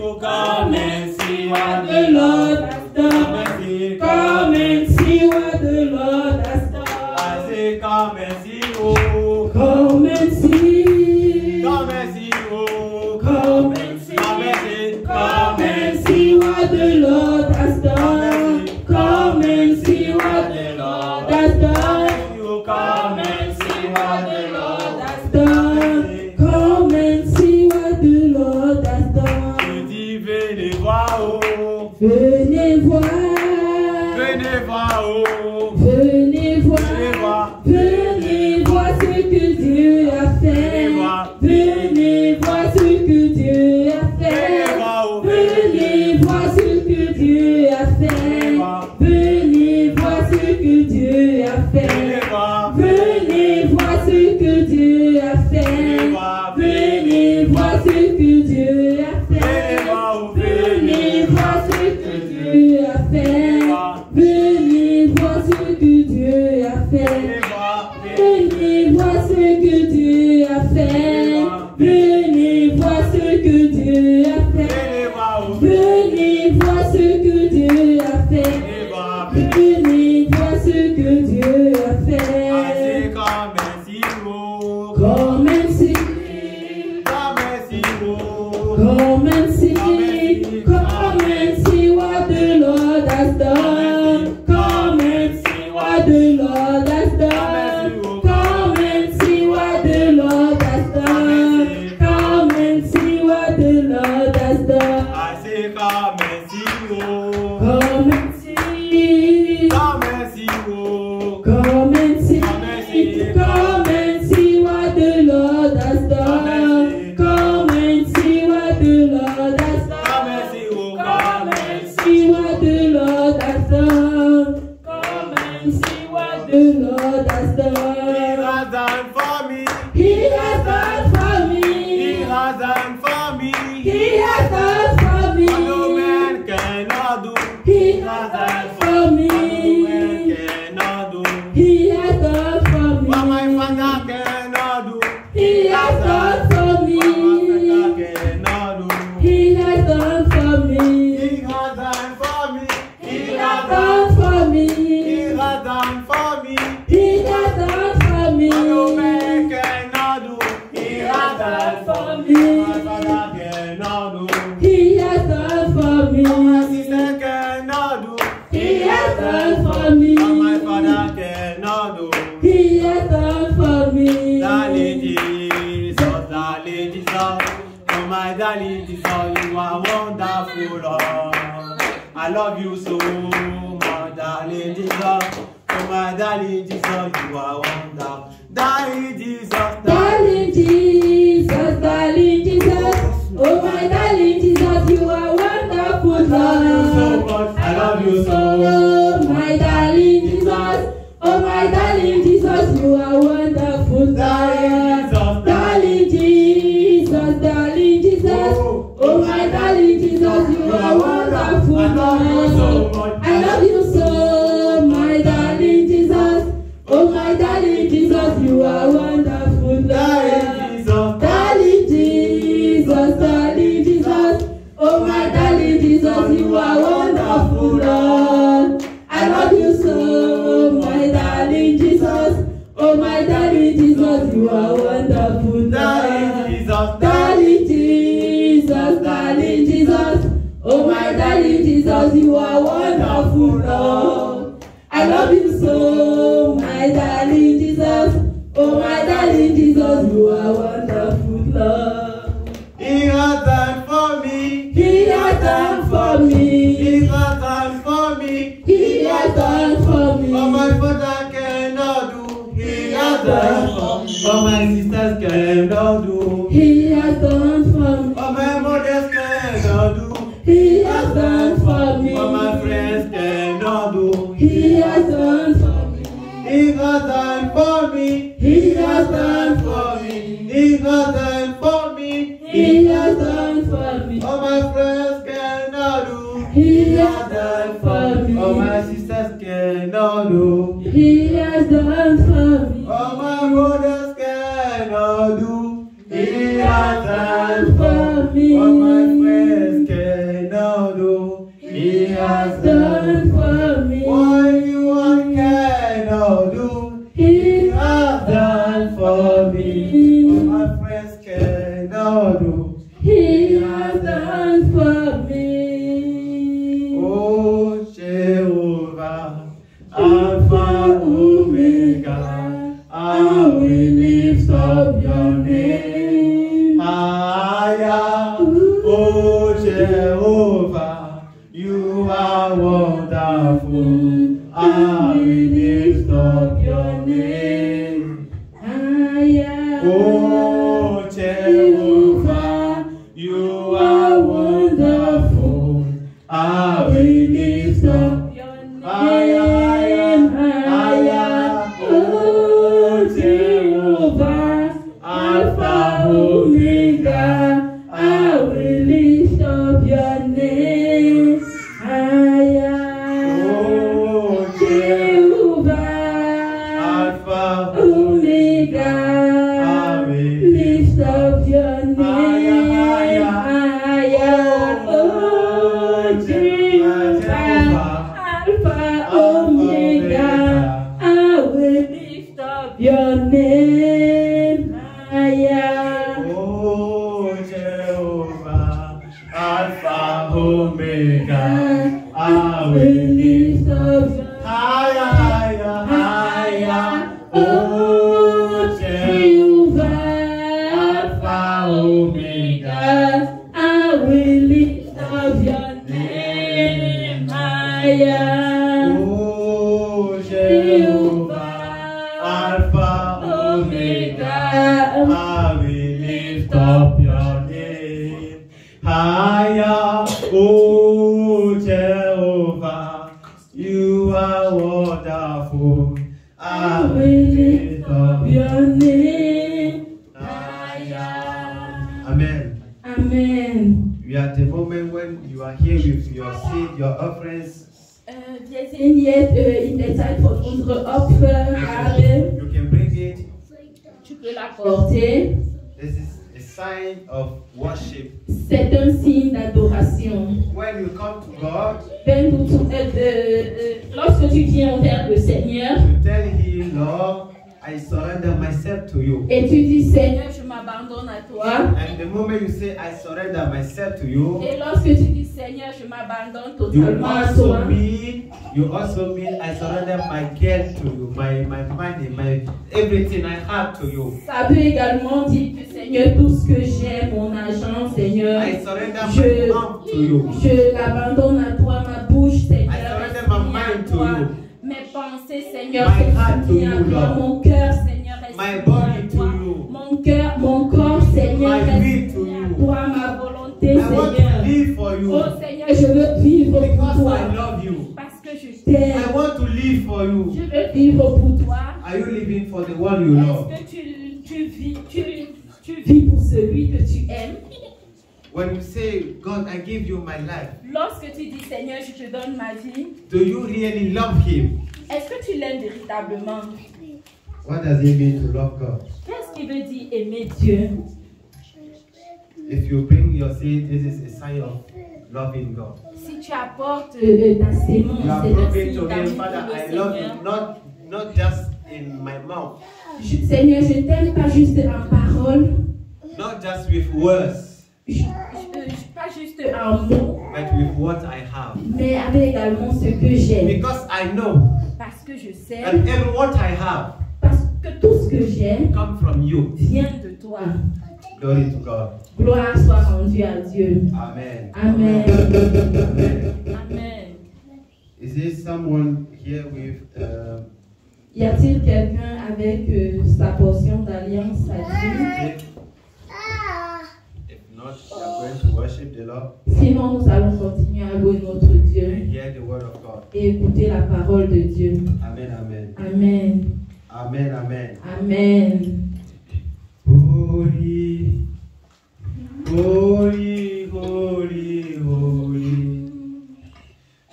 Come and see what the Lord has done. Come and see what the Lord has done. I say, come and see, oh, Come and see. come and see, oh, Come and see. Come and see what the Lord has done. Come and see what the Lord has done. Come and see what the Lord has done. Come and see what the Lord has done. Je dis, venez voir, oh, Venez voir. venez voir, oh, Venez voir. Venez voir ce que Dieu a fait. Venez voir ce que Dieu a fait. Venez voir ce que Dieu a fait. Venez voir ce que Dieu a fait. Venez voir ce que Dieu a fait. Venez voir ce que Dieu a fait. Venez voir ce que Dieu a fait. Venez voir ce que Dieu a fait. Venez voir ce que Dieu a fait. Venez voir ce que Dieu a fait. Venez voir ce que Dieu a fait. Venez voir ce que Dieu a fait. come and see, oh, Come and see. come and see, oh, Come and see. Come and see what the Lord has done. Come and see what the Lord has done. Come and see what the Lord has done. Come and see what the Lord has done. I say, come and see, oh, Come and see. come and see, oh, Come and see. Come and see what the Lord has done. Come and see what the Lord me. He has done for me. He has done for me. He has done for me. What no man cannot do. He has done for me. What no man cannot do. He has done for me. What my father cannot do. He has done for me. What my father cannot do. He has done for me. He has done for me. He has done for me. He has done for me. He has done for me. What no man cannot do. He has done for me. My father cannot do. He has done for me. My sister cannot do. He has done for me. My father cannot do. He has done for me. Darling Jesus, darling Jesus, oh my darling Jesus, you are wonderful, Lord. I love you so much, darling Jesus, oh my darling Jesus, you are wonderful. Darling Jesus, Darling Jesus, darling Jesus, oh my darling Jesus, you are wonderful, Lord. I love you so much. Oh my darling Jesus, oh my darling Jesus, you are wonderful, Lord. Darling Jesus, darling Jesus, oh my darling Jesus, you are wonderful, Lord. I love you so, my darling Jesus, oh my darling Jesus, you are wonderful, Lord. Darling Jesus, darling Jesus, oh my darling Jesus, you are wonderful, Lord. I love you so, my darling Jesus, oh my darling Jesus, you are wonderful, Lord. Darling Jesus, darling Jesus, oh my darling Jesus, you are wonderful, Lord. I love you so, my darling Jesus, oh my darling Jesus, you are wonderful, Lord. He has done for me. He has done for me. He has done for me. He has done for me. What my father cannot do. He has done for me. What my sisters cannot do. He has done for me. What my mothers cannot do. He has done for me. What my friends cannot do. He has done for me. He has done for me. He has done for me. He has done for me. He has done for me. What my friends cannot do. He has done for me. What my sisters cannot do. He has done for me. What my mothers cannot do. He has done for me. What my friends cannot do. He has done for me. What anyone cannot do. He has done for me. What my friends cannot do. He has done for me. Oh Jehovah, Alpha Omega, I will lift up your name higher. Oh Jehovah, you are wonderful. I will lift up your name higher. Oh Jehovah, you are wonderful. I will lift up your name higher. Oh Jehovah, Alpha Omega, I will lift up your name higher. Oh Jehovah, Alpha Omega, I will lift up your name higher. Oh Jehovah, Alpha Omega, I will lift up your name higher. Oh Jehovah, Alpha Omega, I will lift up higher, higher. Oh Jehovah, Alpha Omega, I will lift up your name higher. Oh Jehovah, Alpha Omega, I will lift up your name higher. Oh Jehovah, you are wonderful. I will lift up your name moment when you are here with your seed, your offerings, wir sind jetzt in der Zeit von unserer Opfergabe. you can bring it. Tu peux la porter. This is a sign of worship. C'est un signe d'adoration. When you come to God, lorsque tu viens vers le Seigneur, you tell Him, Lord, I surrender myself to you. Et tu dis, Seigneur, je m'abandonne à toi. And the moment you say, I surrender myself to you, et lorsque tu dis, Seigneur, je m'abandonne totalement à toi, you also mean I surrender my care to you, my money, my everything I have to you. Ça peut également dire que, Seigneur, tout ce que j'ai, mon argent, Seigneur, I surrender my mouth to you. Je l'abandonne à toi, ma bouche, Seigneur. I surrender my mind to you. Mes pensées, Seigneur, my heart to you, Lord. Mon cœur, Seigneur, my body to you. Mon cœur, mon corps, Seigneur, my will to you. Toi, ma volonté, I Seigneur. Want to live for you. Oh Seigneur, je veux vivre because pour toi. I love you. Parce que je t'aime. I want to live for you. Je veux vivre pour toi. Are you living for the one you love? Est-ce que tu vis pour celui que tu aimes? When you say, God, I give you my life. Lorsque tu dis, Seigneur, je te donne ma vie. Do you really love Him? Est-ce que tu l'aimes véritablement? What does it mean to love God? Qu'est-ce qui veut dire aimer Dieu? If you bring your seed, this is a sign of loving God. Si tu apportes ta sémence, you are c'est un proving signe to Him, d'amour Father, pour le I love Seigneur. you, not just in my mouth. Seigneur, je t'aime pas juste en parole. Not just with words. Pas juste en mots. But with what I have. Mais avec également ce que j'ai. Because I know. Parce que je sais. And every what I have. Parce que tout ce que j'ai come from you. Vient de toi. Glory to God. Gloire soit rendue à Dieu. Amen. Amen. Amen. Amen. Is there someone here with? Y a-t-il quelqu'un avec sa portion d'alliance à Dieu? If not, we are going to worship the Lord. Sinon, nous allons continuer à louer notre Dieu. And hear the word of God. Et écouter la parole de Dieu. Amen. Amen. Amen. Amen. Amen. Amen. Holy, holy, holy, holy,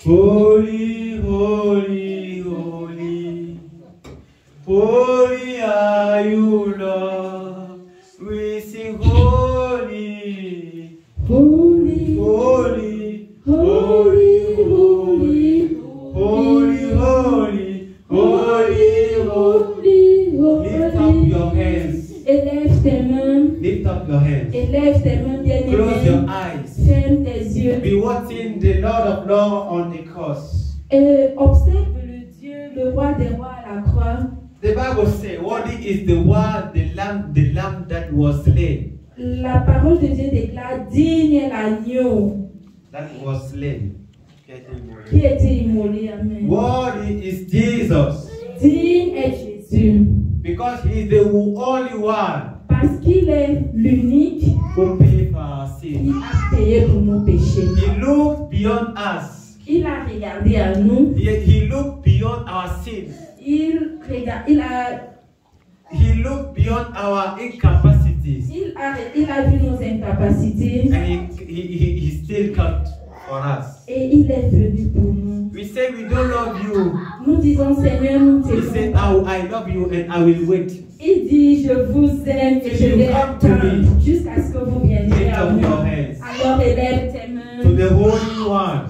holy, holy, holy, holy are you, Lord. We sing holy, holy, holy, holy, holy, holy, holy, holy, holy. Lift up your hands. Élève tes mains. Lift up your hands. Élève tes mains bien aimées. Close your eyes. Ferme tes yeux. Be watching the Lord of Lords on the cross. Observe le Dieu, le roi des rois à la croix. The Bible says, "Worthy is the one, the lamb that was slain." La parole de Dieu déclare, digne est l'agneau That was slain. Qui a été immolé. Amen. Worthy is Jesus. Digne est Jésus. Because he is the only one. Parce qu'il est l'unique Who paid for our sin. qui a payé pour nos péchés. He looked beyond us. Il a regardé à nous. He looked beyond our sins. He looked beyond our incapacities. Il a vu nos incapacités. And he still come for us. Et il est venu pour nous. We say we don't love you. Nous disons, Seigneur, nous He t'aimons. said, "Oh, I love you and I will wait." Il dit, je vous aime et je vais attendre jusqu'à ce que vous viendrez à moi. Alors élève tes mains. To the Holy One.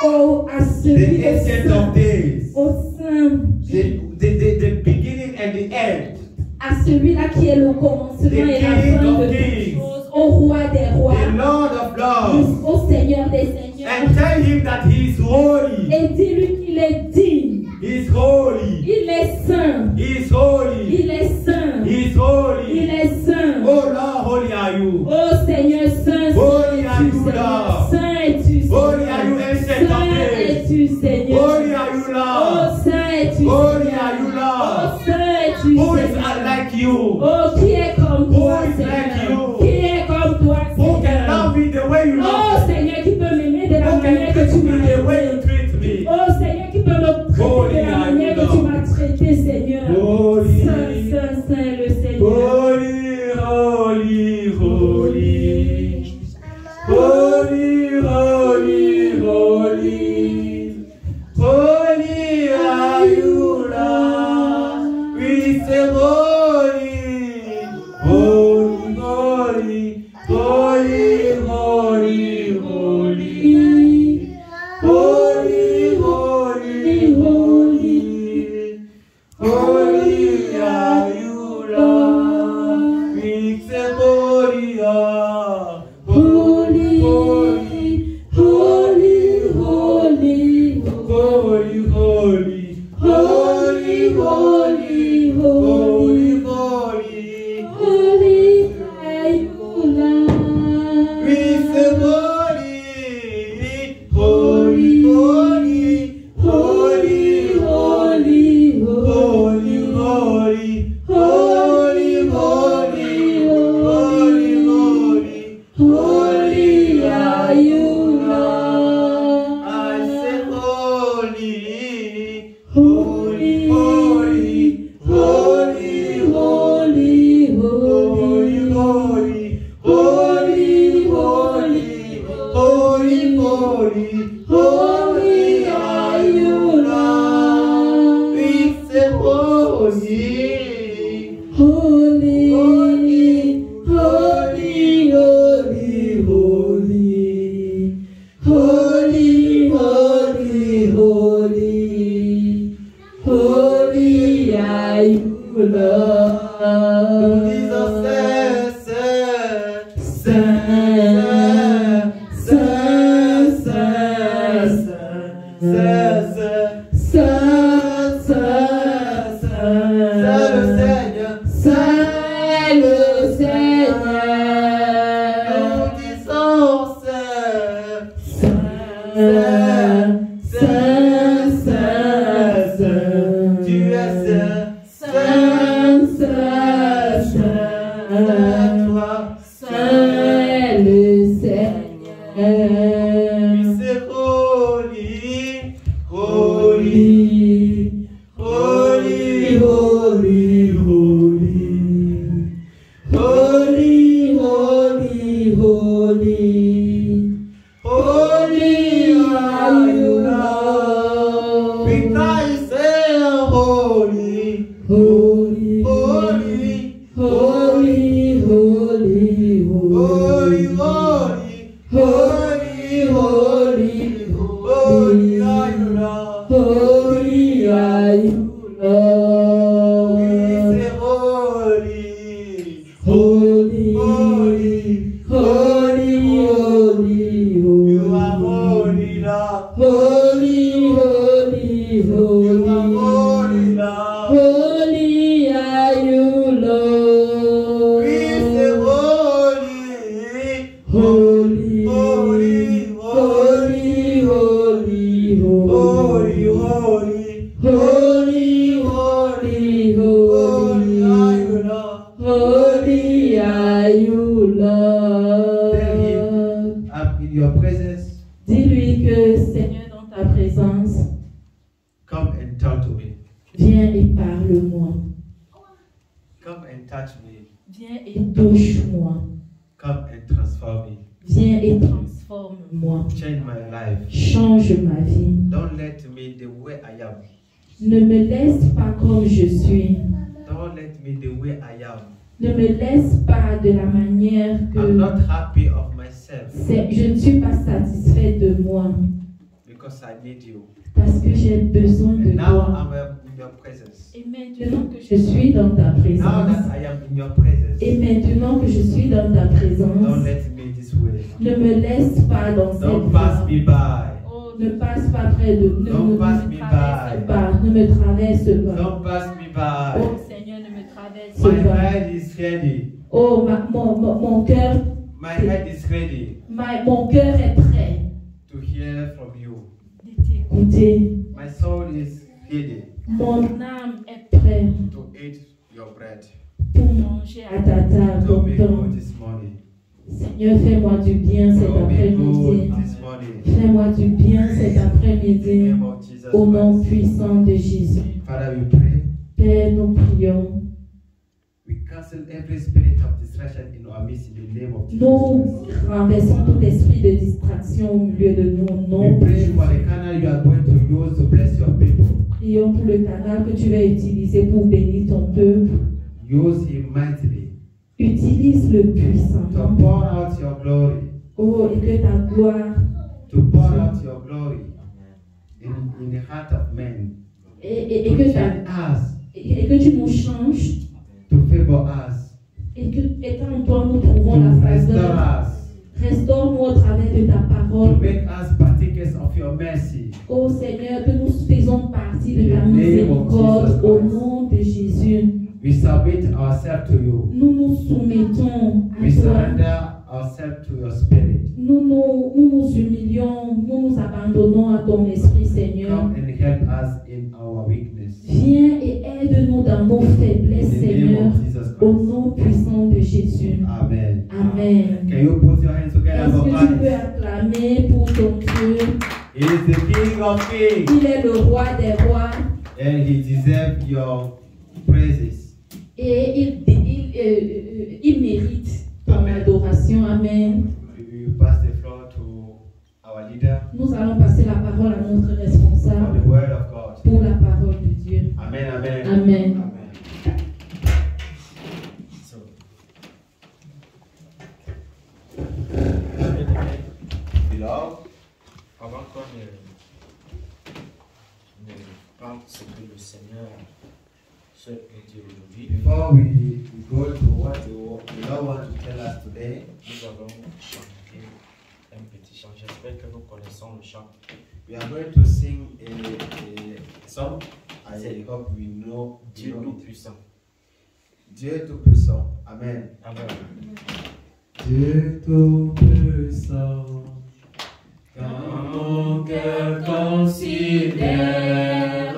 Oh, à celui The Ancient of Days. au sein. The beginning and the end. À celui-là qui est le commencement et la fin de toutes choses. Au roi des rois. The Lord of Lords. Au Seigneur des seigneurs. And tell him that he is holy. Et dis-lui qu'il est digne. He is holy. Il est saint. He is holy. Il est saint. He is holy. Il est saint. Oh Lord, holy are you. Oh Seigneur, saint Holy are es-tu, you, Seigneur. Lord. Saint es-tu, Seigneur. Holy are you, Ancient of Saint Days. es-tu, Seigneur. Holy are you, Oh Lord. saint es-tu, Holy Seigneur. are you, Oh Lord. saint es-tu, Who is Seigneur. unlike you? Oh, qui est comme toi, Who is like Seigneur. you? Qui est comme toi, Who can Seigneur. love me the way you Oh love me? Seigneur, qui peut m'aimer de la Who manière can que tu treat me m'as the way aimé. you treat me? Oh Seigneur, qui peut me Holy traiter de la are manière you, que tu Lord. m'as traité, Seigneur. Holy. Saint, saint, saint, le Seigneur. Holy, holy, holy. Holy, Dis-lui que, Seigneur, dans ta présence, come and talk to me. Viens et parle-moi. Come and touch me. Viens et touche-moi. Come and transform me. Viens et transforme-moi. Change my life. Change ma vie. Don't let me the way I am. Ne me laisse pas comme je suis. Don't let me the way I am. Ne me laisse pas de la manière que I'm not happy of myself je ne suis pas satisfait de moi. because I need you. Parce que j'ai besoin de And now toi. I'm in your presence. Et maintenant que je suis dans ta Now présence. that I am in your presence, Et maintenant que je suis dans ta don't présence. let me this way. Ne me laisse pas dans cette Don't voie. pass me by. Oh, ne passe pas près de ne Don't me pass me traverse by. pas. Ne me traverse pas. Don't pass me by. Oh Seigneur, ne me traverse My pas. head is ready. Oh, mon cœur, My head is ready mon cœur est prêt to hear from you. de t'écouter. My soul is ready Mon âme est prête to eat your bread. pour manger à ta table. Do me Ton good this morning. Seigneur, fais-moi du bien cet Do me après-midi. good this morning. Fais-moi du bien cet In the après-midi. name of Jesus Au nom Christ. puissant de Jésus. Father, we pray. Père, nous prions. We cancel every spirit of distraction in our midst in the name of Jesus Nous Christ. renversons tout esprit de distraction au milieu de nous. Au nom We de pray Jésus. for the canal you are going to use to bless your people. Prions pour le canal que tu vas utiliser pour bénir ton peuple. Use him mightily Utilise-le to puissamment. pour out your glory. Oh, et que ta gloire To pour out your glory in the heart of men. et To que change us. et que tu nous changes To favor us. et que étant en toi nous trouvons la To restore faveur. us. Restaure-nous au travers de ta To parole. make us partakers of your mercy. Oh Seigneur, que nous faisons partie de ta In the name of miséricorde Jesus au Christ. nom de Jésus. We submit ourselves to you. Nous nous soumettons We à toi. surrender ourselves to your spirit. Nous nous humilions, nous nous abandonnons à ton esprit, Seigneur. Come and help us in our weakness. Viens et aide-nous dans nos faiblesses, In the name Seigneur, of Jesus au Christ. nom puissant de Jésus. Amen. Amen. Can you put your hands together Est-ce for que tu peux Christ? acclamer pour ton Dieu? He is the King of Kings, Il est le roi des rois and he deserves your praises. et il mérite ton adoration. Amen. We pass the floor to our leader Nous allons passer la parole à notre for responsable the word of God. pour la parole de Dieu. Amen. Amen. Amen. So, beloved, Avant qu'on ne parle ce que le Seigneur Before we go to what the Lord wants to tell us today, nous allons chanter un petit chant. J'espère que nous connaissons le chant. we are going to sing a song. I hope we know Dieu Tout-Puissant. Dieu Tout-Puissant. Amen. Amen. Dieu Tout-Puissant, quand mon cœur considère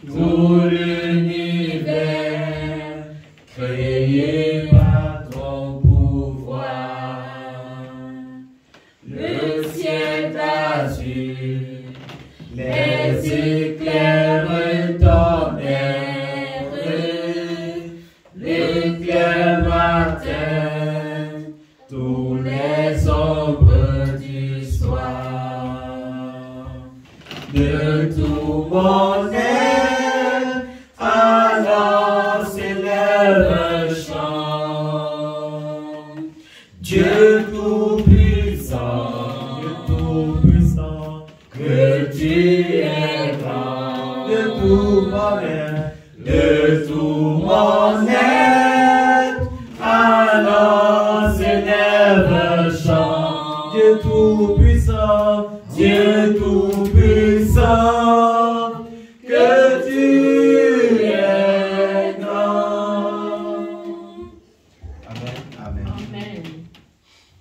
tout l'univers créé par ton pouvoir, le ciel d'azur, les éclairs tonnerres, le clair matin, tous les ombres du soir, de tout mon être, alors s'élève un chant. Dieu Tout-Puissant, que tu es grand, de tout mon être, de tout mon être, alors s'élève un chant. Dieu Tout-Puissant, Dieu Tout-Puissant, que tu es grand. Amen. Amen. Amen.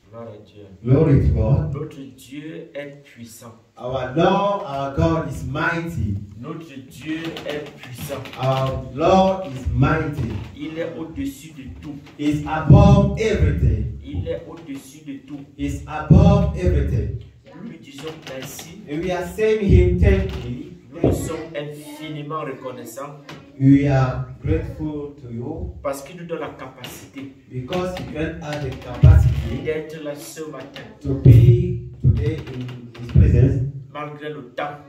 Gloire à Dieu. Glory to God. Notre Dieu est puissant. Our Lord, our God is mighty. Notre Dieu est puissant. Our Lord is mighty. Il est au-dessus de tout. Is above everything. Il est au-dessus de tout. Is above everything. Nous lui disons merci. And we are saying him thank you. Nous lui sommes infiniment reconnaissants We are grateful to you parce qu'il nous donne la capacité because you grant us the capacity d'être là ce matin, to be today in his presence, malgré le temps.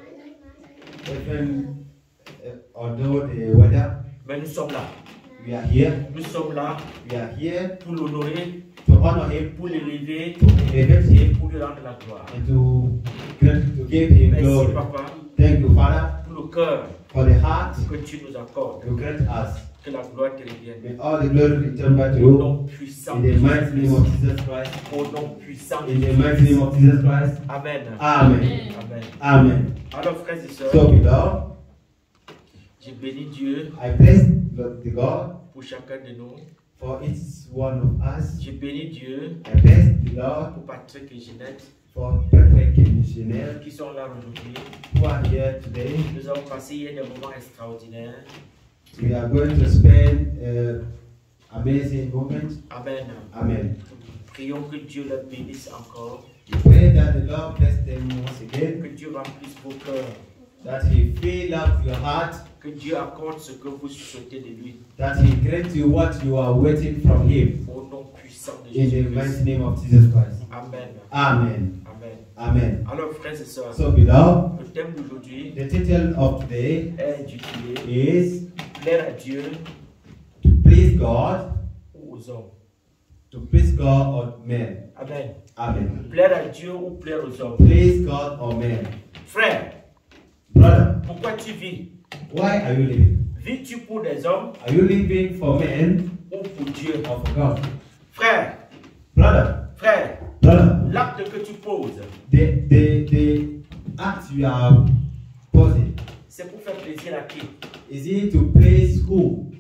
even although the weather. Mais nous sommes là. We are here. Nous sommes là We are here pour l'honorer, to honor him, pour l'élever, to elevate him, pour lui rendre la gloire. and to give him Merci glory. Papa Thank you, Father, pour le cœur for the heart que tu nous accordes. you grant us. Que la gloire te revienne. May all the glory return back to Au you. nom puissant In de the mighty name of Jésus. Jesus Christ. Au nom puissant de In the Jésus. mighty name of Jesus Christ. Amen. Amen. Amen. Amen. Alors frères et sœurs, So, beloved, j'ai béni Dieu I bless the God pour chacun de nous. for each one of us. J'ai béni Dieu I bless the Lord pour Patrick et Ginette for Patrick and Missionnaire qui sont là aujourd'hui. who are here today. Nous avons passé hier des moments extraordinaires. We are going to spend amazing moments. Amen. Amen. Prions que Dieu les bénisse encore. We pray that the Lord bless them once again, Que Dieu remplisse vos cœurs. that He fill up your heart, Que Dieu accorde ce que vous souhaitez de lui. that He grant you what you are waiting from Him. Au nom puissant de In the Jésus-Christ. mighty name of Jesus Christ. Amen. Amen. Amen. Amen. Alors frères et sœurs, So, beloved, le thème d'aujourd'hui the title of today est intitulé is Plaire à Dieu to please God, ou aux hommes. to please God or men. Amen. Amen. Plaire à Dieu ou plaire aux hommes. Please God or men. Frère, Brother, pourquoi tu vis? why are you living? Vis-tu pour des hommes Are you living for men ou pour Dieu? or for God? Frère, Brother, frère, l'acte que tu poses, the act you are posing, c'est pour faire plaisir à qui? is it to please who?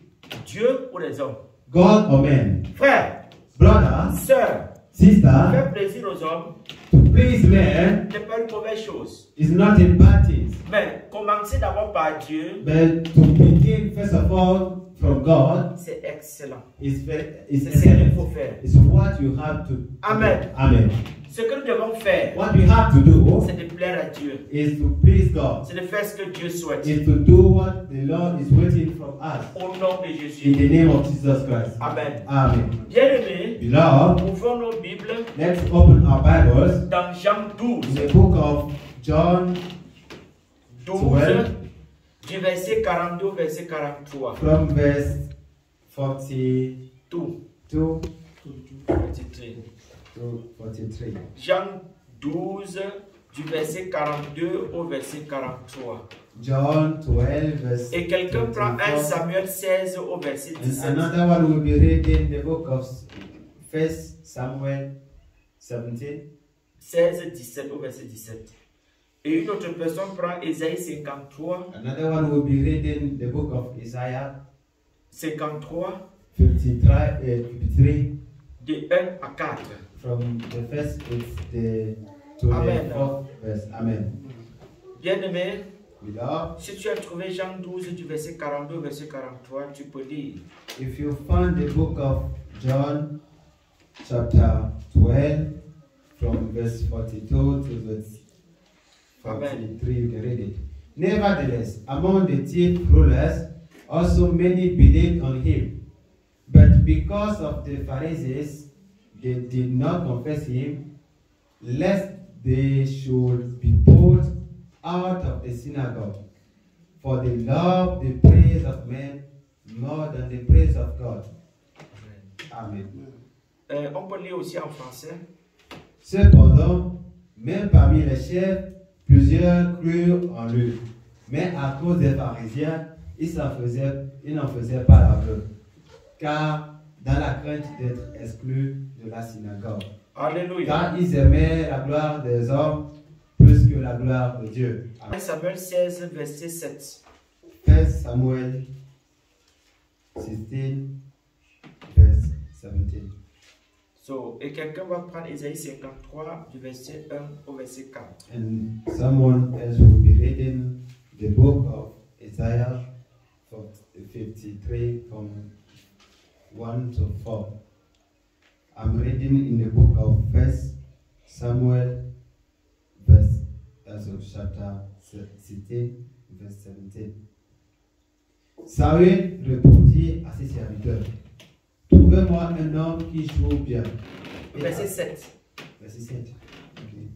Dieu ou les hommes? God or men? Frère, Brother, sœur, sister, faire plaisir aux hommes to please men n'est pas une mauvaise chose. is not a bad thing. Mais commencer d'abord par Dieu, But to begin first of all from God c'est excellent. is C'est ce qu'il faut excellent. faire. It's what you have to do. Amen. Amen. Ce que nous devons faire, What we have to do c'est de plaire à Dieu. is to please God. C'est de faire ce que Dieu souhaite. Is to do what the Lord is waiting from us. Au nom de In Jésus. the name of Jesus Christ. Amen. Amen. Bien-aimés, Beloved, ouvrons nos Bibles let's open our Bibles dans Jean 12. in the book of John 12, du verset 42 au verset 43. from verse 42 Tout. to 43. 43. Jean 12, du verset 42 au verset 43. John 12, verse Et quelqu'un prend 1 24. Samuel 16 au verset And 17. another one will be reading the book of 1 Samuel 17. 16, 17 au verset 17. Et une autre personne prend Ésaïe 53, Another one will be reading the book of Isaiah 53, 53, de 1 à 4. from the first to Amen. the fourth verse. Amen. Bien-aimé, Beloved, si tu as trouvé Jean 12 du verset 42 au verset 43, tu peux lire. if you find the book of John chapter 12 from verse 42 to verse 43, you can read it. Nevertheless, among the chief rulers, also many believed on him. But because of the Pharisees, they did not confess him, lest they should be put out of the synagogue. For they love the praise of men more than the praise of God. Amen. On peut lire aussi en français. Cependant, même parmi les chefs, plusieurs crurent en lui. Mais à cause des pharisiens, ils n'en faisaient pas l'aveu, car dans la crainte d'être exclus de la synagogue. Alléluia. Car ils aimaient la gloire des hommes plus que la gloire de Dieu. 1 Samuel 16, verset 7. 1 Samuel 16, verse 17. So, et quelqu'un va prendre Ésaïe 53 du verset 1 au verset 4. And someone else will be reading the book of Isaiah 53 from 1 to 4. I'm reading in the book of 1 Samuel chapter 16, verse 17. Saül répondit à ses serviteurs, trouvez-moi un homme qui joue bien. Verset 7. Verset 7. Okay.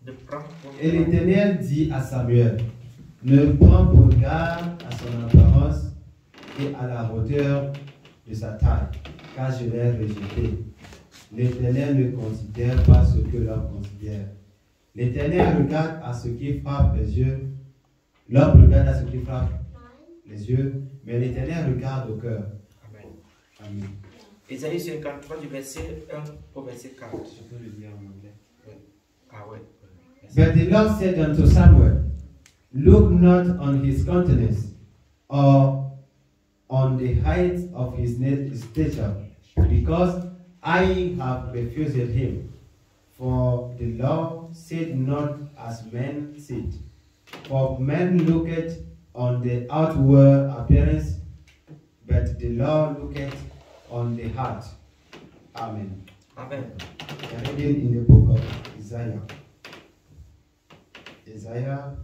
Ne prends pas. Et l'Éternel dit à Samuel, ne prends pour garde à son apparence et à la hauteur de sa taille, car je l'ai rejeté. L'Éternel ne considère pas ce que l'homme considère. L'Éternel regarde à ce qui frappe les yeux. L'homme regarde à ce qui frappe les yeux, mais l'Éternel regarde au cœur. Amen. Amen. Ésaïe 53 du verset 1 au verset 4. Je peux le dire en anglais. Ah ouais. But the Lord said unto Samuel, look not on his countenance, or on the height of his stature, because I have refused him. For the Lord said not as men sit. For men looketh on the outward appearance, but the Lord looketh on the heart. Amen. Amen. We are reading in the book of Isaiah. Isaiah,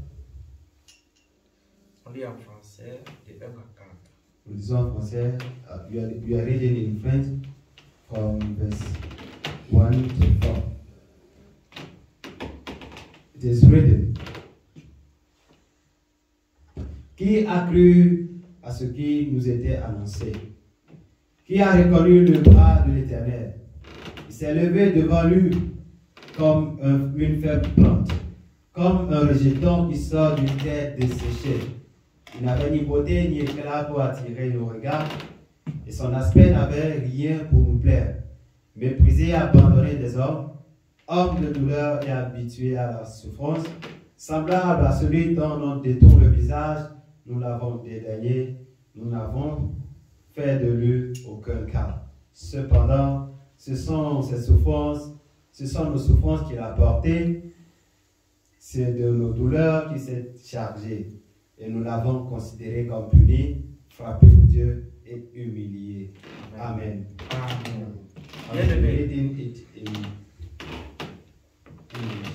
On lit en français de 1 à 4. nous disons en français, we are reading in French from verse 1 to 4. It is written, qui a cru à ce qui nous était annoncé? Qui a reconnu le bras de l'Éternel? Il s'est levé devant lui comme une faible plante, comme un rejeton qui sort d'une terre desséchée. Il n'avait ni beauté ni éclat pour attirer nos regards, et son aspect n'avait rien pour nous plaire. Méprisé et abandonné des hommes, homme de douleur et habitué à la souffrance, semblable à celui dont on détourne le visage, nous l'avons dédaigné, nous n'avons fait de lui aucun cas. Cependant, ce sont nos souffrances qu'il a portées, c'est de nos douleurs qu'il s'est chargé, et nous l'avons considéré comme puni, frappé de Dieu et humilié. Amen. Amen. I'm reading it in English.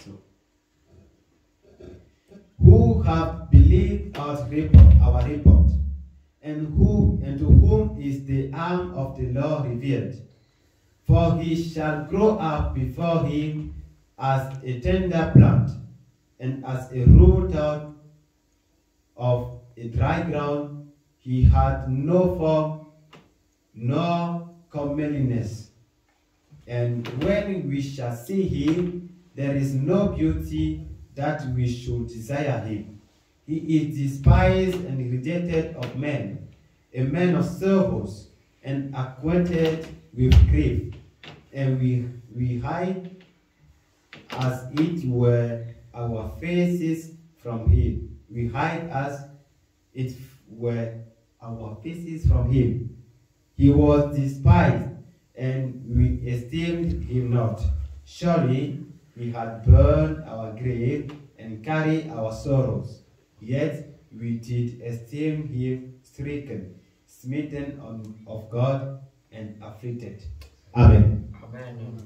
So, who have believed our report, and to whom is the arm of the Lord revealed? For he shall grow up before him as a tender plant, and as a root out of a dry ground. He had no form, no comeliness. And when we shall see him, there is no beauty that we should desire him. He is despised and rejected of men, a man of sorrows, and acquainted with grief. And we hide as it were our faces from him. We hide as it were our faces from him. He was despised, and we esteemed him not. Surely he had borne our grief and carried our sorrows. Yet we did esteem him stricken, smitten of God, and afflicted. Amen. Amen.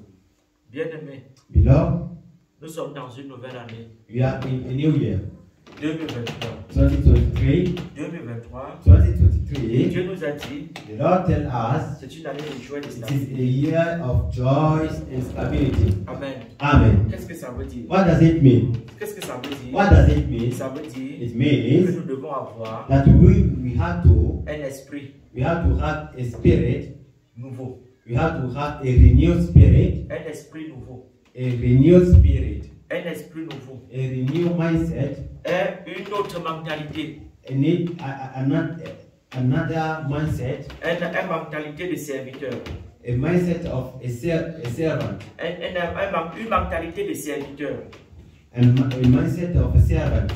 Bien-aimés, Beloved, nous sommes dans une nouvelle année. we are in a new year. 2023. 2023. 2023. Dieu nous a dit, The Lord tells us c'est une année de joie et de it is stabilité. a year of joy and stability. Amen. Amen. Qu'est-ce que ça veut dire? What does it mean? Qu'est-ce que ça veut dire? What does it mean? Ça veut dire It que means nous devons avoir that we have to un esprit have a spirit. nouveau. We have to have a renewed spirit. Un esprit nouveau. A renewed spirit. Un esprit nouveau. A renewed mindset. Et une autre mentalité. Another mindset. Une mentalité de serviteur. A mindset of a servant. Une mentalité de serviteur. A mindset of a servant.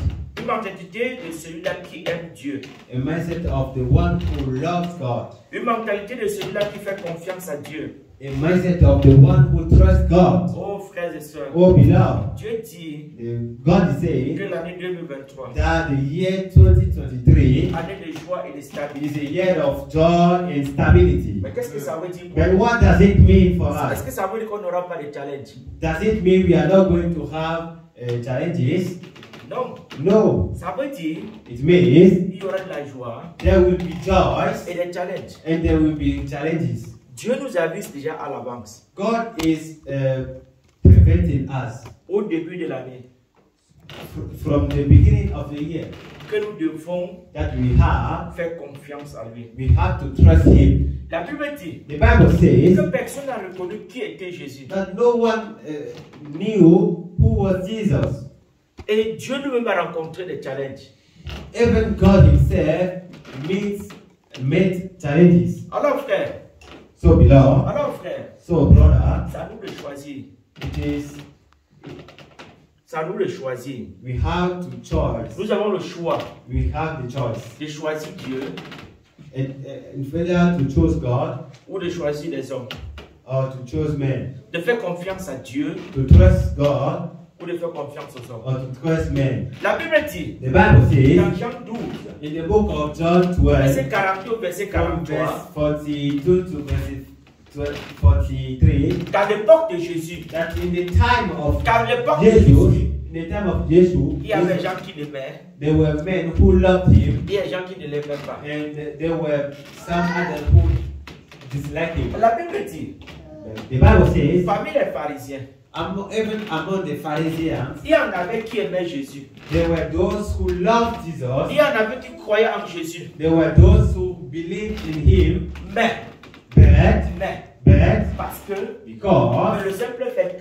Une mentalité de celui-là qui aime Dieu. A mindset of the one who loves God. Une mentalité de celui-là qui fait confiance à Dieu. A mindset of the one who trusts God. Oh frères et sœurs, Oh beloved, Dieu dit God is saying que l'année 2023, that the year 2023 année de joie et de is stabilité. a year of joy and stability. Mais qu'est-ce que ça veut dire pour But nous? what does it mean for Est-ce us? que ça veut dire qu'on n'aura pas de challenge? Does it mean we are not going to have challenges? Non. No. Ça veut dire It means qu'il y aura de la joie there will be joys et des challenges. and there will be challenges. Dieu nous avise déjà à l'avance, God is preventing us au début de l'année, from the beginning of the year que nous devons that we have. faire confiance à lui. We have to trust Him. La Bible dit The Bible says que personne n'a reconnu qui était Jésus. that no one knew who was Jesus. Et Dieu lui-même a rencontré des challenges. Even God Himself met challenges. Alors frère, So beloved, so brother, c'est à nous de choisir. it is C'est à nous de choisir. we have to choose. Nous avons le choix We have the choice. de choisir Dieu And whether to choose God ou de choisir les hommes. or to choose men. De faire confiance à Dieu To trust God ou de faire confiance aux hommes. or to trust men. La Bible dit, The Bible says dans Jean 12, in the book of John 12, verset 42 au verset from verse 43, 42 to verse 43, qu'à l'époque de Jésus, that in the time of qu'à l'époque de Jesus, Jésus, in the time of Jesus, il y avait des gens qui l'aimaient, there were men who loved him, il y a des gens qui ne l'aimaient pas. and there were some others who disliked him. La Bible dit, The Bible says, parmi les pharisiens, even among the Pharisees, il y en avait qui aimaient Jésus. there were those who loved Il Jesus, y en avait qui croyaient en Jésus. there were those who believed in him, Mais, but parce que, because, le simple fait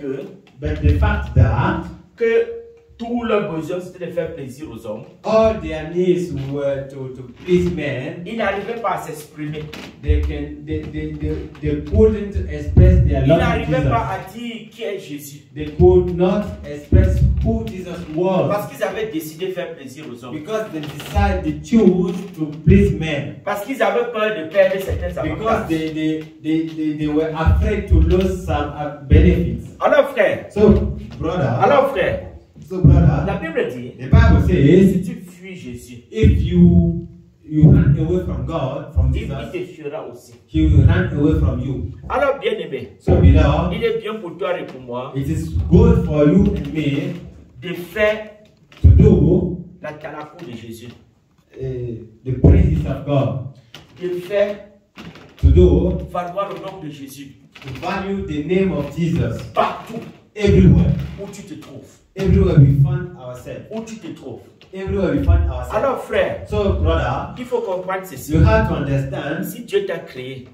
but the fact that que tout leur besoin c'était de faire plaisir aux hommes, all their needs were to please men, ils n'arrivaient pas à s'exprimer. they couldn't express their Ils love to n'arrivaient Jesus. pas à dire qui est Jésus. They could not express who Jesus was Parce qu'ils avaient décidé de faire plaisir aux hommes. because they decided to choose to please men. Parce qu'ils avaient peur de perdre certains Because avantages. they were afraid to lose some benefits. Alors frère, So brother, la Bible dit, the Bible says, si tu fuis Jésus, if you run away from God, from il Jesus, te fuira aussi. He will run away from you. Alors bien aimé, So beloved, il est bien pour toi et pour moi it is good for you and me de faire to do la cour de Jésus. The praises of God, De faire to do, valoir le nom de Jésus to value the name of Jesus partout everywhere. où tu te trouves. Everywhere we find ourselves. Où tu te trouves. everywhere we find ourselves. Alors frère, So brother, il faut comprendre ceci. you have to understand, Si Dieu t'a créé,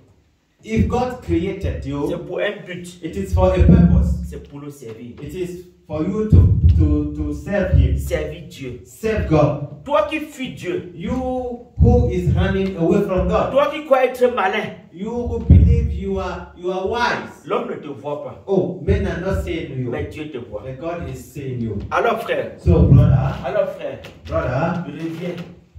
if God created c'est you, pour un but. it is for a purpose. C'est pour le servir. It is for you to serve Him, Servir Dieu. serve God. Toi qui fuis Dieu, You who is running away from God, toi qui crois être malin, you who believe you are wise. l'homme ne te voit pas, Oh, men are not saying you, mais Dieu te voit. but God is saying you. Alors frère, So brother, reviens,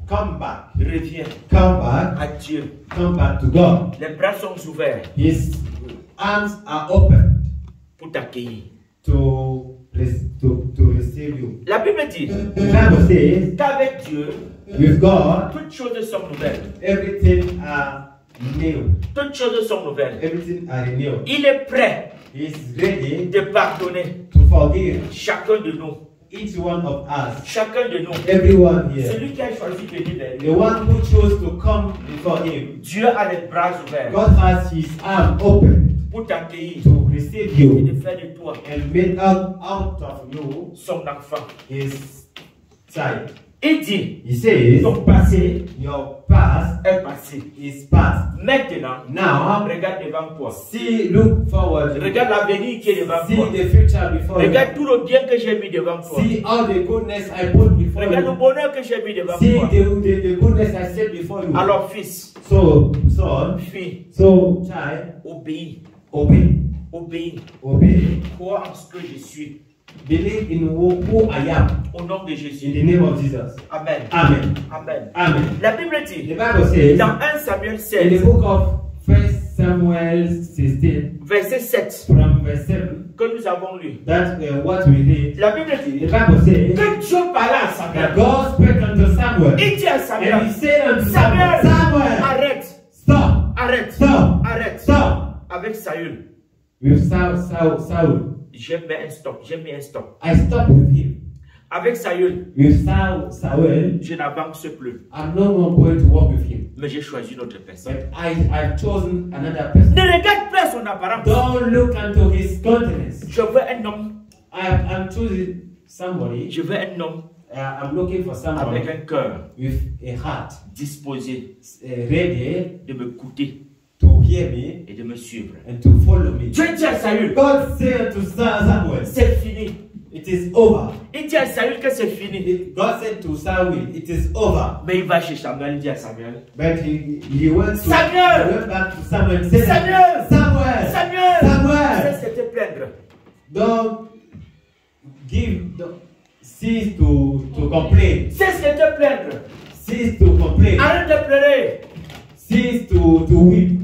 come back, reviens come back, à Dieu. come back to God. Les bras sont ouverts His arms are open pour t'accueillir. to receive you. La Bible dit The Bible says, qu'avec Dieu, with God, toutes choses sont nouvelles. everything are new. Toutes choses sont nouvelles. Everything are renewed. Il est prêt He is ready de pardonner to forgive chacun de nous. each one of us, Chacun de nous. everyone here. Celui qui a choisi de venir vers The lui. one who chose to come before Him. Dieu a les bras ouverts God has His arm open pour t'accueillir to receive et you de faire de toi and make out of you son enfant. His child. Il dit, He says, ton passé your past est passé. is past. Maintenant, Now, regarde devant toi. look forward. Regarde l'avenir qui est devant See toi. the future before you. Regarde tout le bien que j'ai mis devant toi. See all the goodness I put before Regarde le you. bonheur que j'ai mis devant See toi. the goodness I set before you. Alors fils, So, son, fille, so, child, obéis, obey, obéis. obey. Crois en ce que je suis. Believe in who I am. Au nom de In Jésus. the name of Jesus. Amen. Amen. Amen. Amen. La Bible The dit, Bible says dans 1 Samuel in the 16, book of 1 Samuel 16, verset 7, from verse 7, que nous avons lu. that's what we read. La Bible The dit Bible says que Dieu parlait à that Samuel. God spake unto Samuel, Il dit à and he Samuel, said unto Samuel, Samuel, arrête, stop, arrête, stop, arrête. stop. Avec Saül, With Saul, j'ai mis un stop, j'ai mis un stop. I stop with him. Avec Saül, With Saul, je n'avance plus. I'm no more going to walk with him. Mais j'ai choisi une autre personne. But I've chosen another person. Ne regarde pas son apparence. Don't look unto his countenance. Je veux un homme. I'm choosing somebody. Je veux un homme I'm looking for someone avec un cœur with a heart disposé ready de me écouter to hear me et de me suivre. and to follow me. Dieu dit à Saül, God said to Samuel, c'est fini. it is over. Il dit à Saül que c'est fini. God said to Samuel, it is over. Mais il va chez Samuel, il dit à Samuel, But he went to Samuel! he went back to Samuel and said, Samuel! Samuel! Samuel! Samuel! Cesse de te plaindre. Don't cease to complain. Cesse de te plaindre. Cease to complain. Arrête de pleurer. Cease to weep.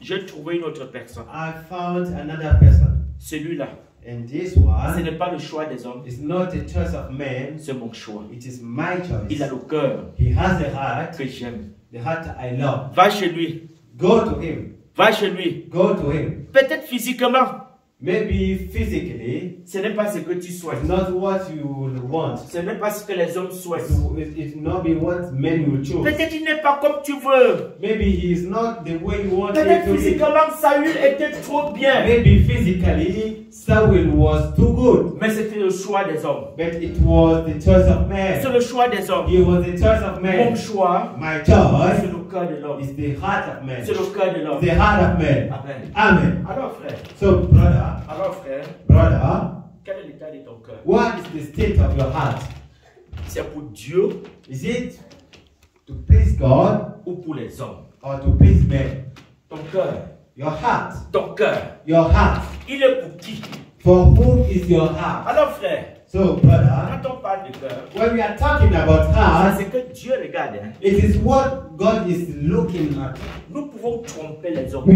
J'ai trouvé une autre personne. I found another person. Celui-là, And this ce one n'est pas le choix des hommes, is not a choice of man, c'est mon choix. it is my Il a choice. le cœur He has a heart, que j'aime. the heart I love. Va chez lui. Go to him. Va chez lui. Go to him. Peut-être physiquement, Maybe physically, ce n'est pas ce que tu souhaites. it's not what you will want. Ce n'est pas ce que les hommes souhaitent. It's not be what men will choose. Peut-être il n'est pas comme tu veux. Maybe he is not the way you want him Peut-être to be. physiquement, Saül était trop bien. Maybe physically, Saul was too good. Mais c'était le choix des hommes. But it was the choice of C'est man. le choix des hommes. It was the choice of Mon man. choix, My c'est choice le cœur de l'homme. is the heart of man. C'est le cœur de l'homme. The heart of man. Amen. Amen. Alors frère, So, brother, quel est l'état de ton cœur? what is the state of your heart? C'est pour Dieu Is it to please God ou pour les hommes? or to please men? Ton cœur, Your heart. ton cœur, Your heart. il est pour qui? For whom is your heart? Alors frère, So, brother, quand on parle de cœur, when we are talking about heart, c'est que Dieu regarde. Hein. it is what God is looking at. Nous pouvons tromper les hommes,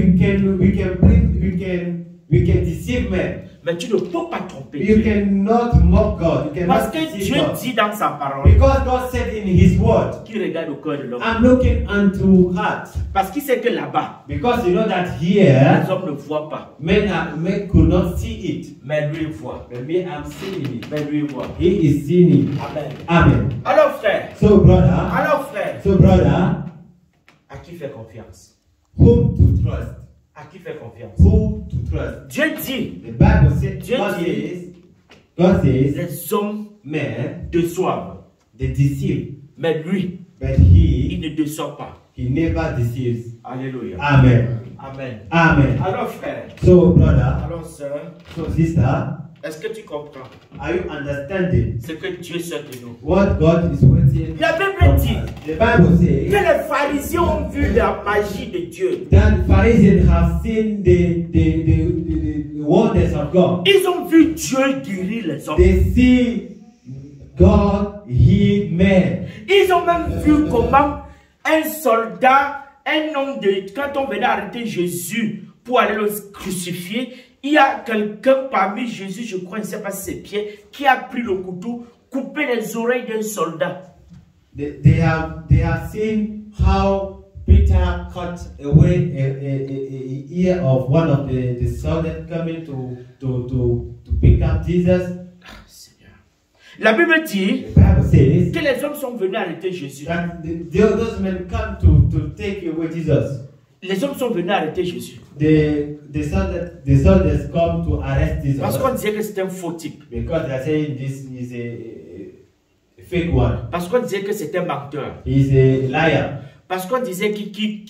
We can deceive men. mais tu ne peux pas tromper You Dieu. cannot mock God. You Parce cannot que deceive Dieu God. dit dans sa parole Because God said in His word, qu'il regarde au cœur de l'homme. I'm looking unto heart. Parce qu'il sait que là-bas, Because you know that les here, hommes ne voient pas. men could not see it. Mais lui il voit. But me, I'm seeing it. Mais lui il voit. He is seeing it. Amen. Amen. Alors frère, So brother, à qui faire confiance? whom to trust? À qui faire confiance? Who to trust? Dieu dit, The Bible says, Dieu dit, God says, les hommes men déçoivent. they deceive. Mais lui, But il ne descend pas. he never deceives. Alléluia. Amen. Amen. Amen. Alors frère, So brother, alors sœur, so sister, est-ce que tu comprends are you understanding ce que Dieu souhaite de nous? what God is waiting La from Bible dit us? The Bible que says les pharisiens ont vu la magie de Dieu. that Pharisees have seen the wonders of God. Ils ont vu Dieu guérir les hommes. They see God heal men. Ils ont même vu comment un soldat, un homme de... Quand on venait arrêter Jésus pour aller le crucifier, il y a quelqu'un parmi Jésus, je crois, je ne sais pas si c'est Pierre, qui a pris le couteau, coupé les oreilles d'un soldat. They have seen how Peter cut away a ear of one of the soldiers coming to pick up Jesus. La Bible dit The Bible says que les hommes sont venus arrêter Jésus. that those men come to take away Jesus. Les hommes sont venus arrêter Jésus. The soldiers come to arrest Jesus. Parce qu'on disait que c'était un faux type. Because they're saying this is a fake one. Parce qu'on disait que c'était un menteur. He's a liar. Parce qu'on disait qui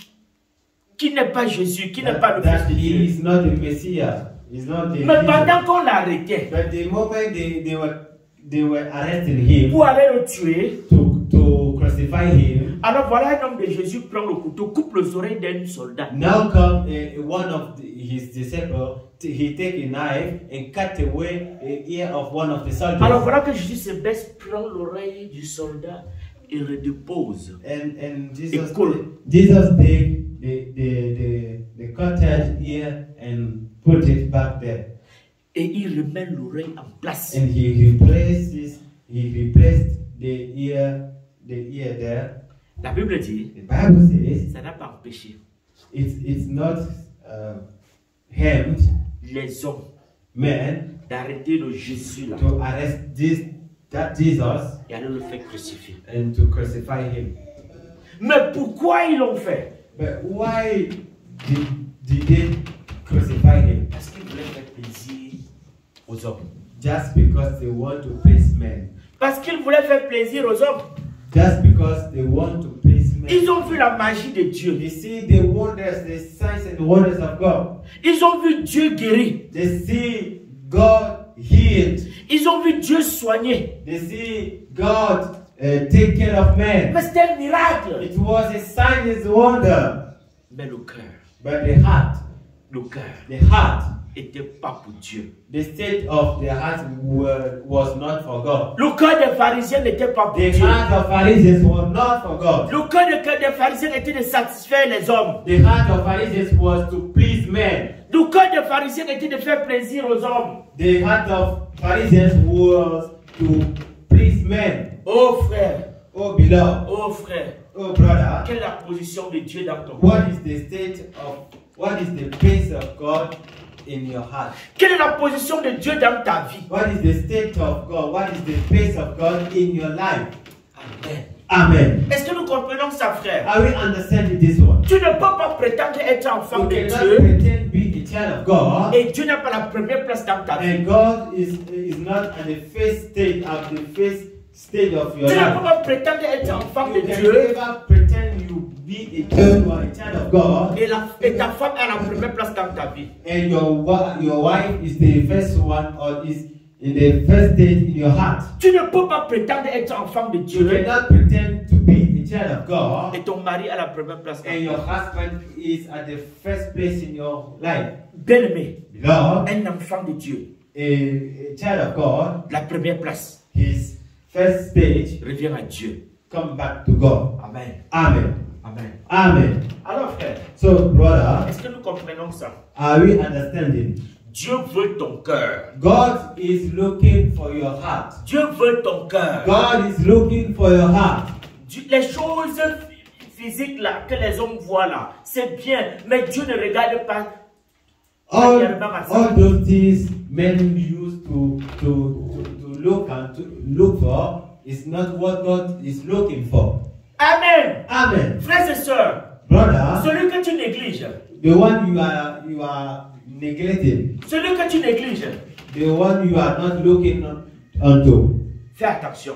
n'est pas Jésus, qui n'est pas le That Fils de he Dieu. is not the Messiah. He's not the Mais Jesus. pendant qu'on l'arrêtait But the moment they were arresting him pour aller le tuer, to crucify him, alors voilà un homme de Jésus prend le couteau, coupe les oreilles d'un soldat. now come one of his disciples. He take a knife and cut away the ear of one of the soldiers. Alors voilà que Jésus se baisse, prend l'oreille du soldat et redépose. And Et Jesus colle. take the cutted ear and put it back there. Et il remet l'oreille en place. And he replaced the ear there. La Bible dit, The Bible says ça n'a pas empêché it's not hemmed les hommes men d'arrêter le Jésus là to arrest that Jesus et aller le faire crucifier. and to crucify him. Mais pourquoi ils l'ont fait? But why did they crucify him? Parce qu'ils voulaient faire plaisir aux hommes. Just because they want to please men. Parce qu'ils voulaient faire plaisir aux hommes. Just because they want to please men. Ils ont vu la magie de Dieu. They see the wonders, the signs and wonders of God. Ils ont vu Dieu guérir. They see God healed. Ils ont vu Dieu soigner. They see God take care of men. Mais c'était un miracle. It was a sign and wonder. Mais le cœur But the heart n'était pas pour Dieu. the state of the heart was not for God. Le cœur des pharisiens n'était pas pour The Dieu. heart of Pharisees was not for God. Le cœur des pharisiens était de satisfaire les hommes. The heart of Pharisees was to please men. Le cœur des pharisiens était de faire plaisir aux hommes. The heart of Pharisees was to please men. Oh frère, Oh beloved, oh frère, oh brother, quelle est la position de Dieu dans ton cœur? what is the place of God in your heart? Quelle est la position de Dieu dans ta vie? What is the state of God? What is the place of God in your life? Amen. Amen. Est-ce que nous comprenons ça, frère? Are we understanding this one? Tu ne peux pas prétendre être enfant You de cannot Dieu pretend be a child of God, et Dieu n'a pas la première place dans ta vie. and God is not at the first stage of your Tu ne peux life. pas prétendre être enfant de You can Dieu never pretend you be a child or a child of God, et ta femme a la première place dans ta vie. and your wife is the first one or is in the first stage in your heart. Tu ne peux pas prétendre être enfant de You Dieu cannot pretend to be a child of God, et ton mari a la première place dans ta and vie. your husband is at the first place in your life. Bien-aimé, Beloved, un enfant de Dieu, a child of God, la première place his first stage, revient à Dieu. come back to God. Amen. Amen. Amen. Amen. Alors frère, So, brother, est-ce que nous comprenons ça? are we understanding? Dieu veut ton cœur. God is looking for your heart. Dieu veut ton cœur. God is looking for your heart. Les choses physiques là, que les hommes voient là, c'est bien, mais Dieu ne regarde pas. All those things men used to look and to look for is not what God is looking for. Amen. Amen. Frères et sœurs, Brother, celui que tu négliges, the one you are neglecting, celui que tu négliges, the one you are not looking unto, fais attention.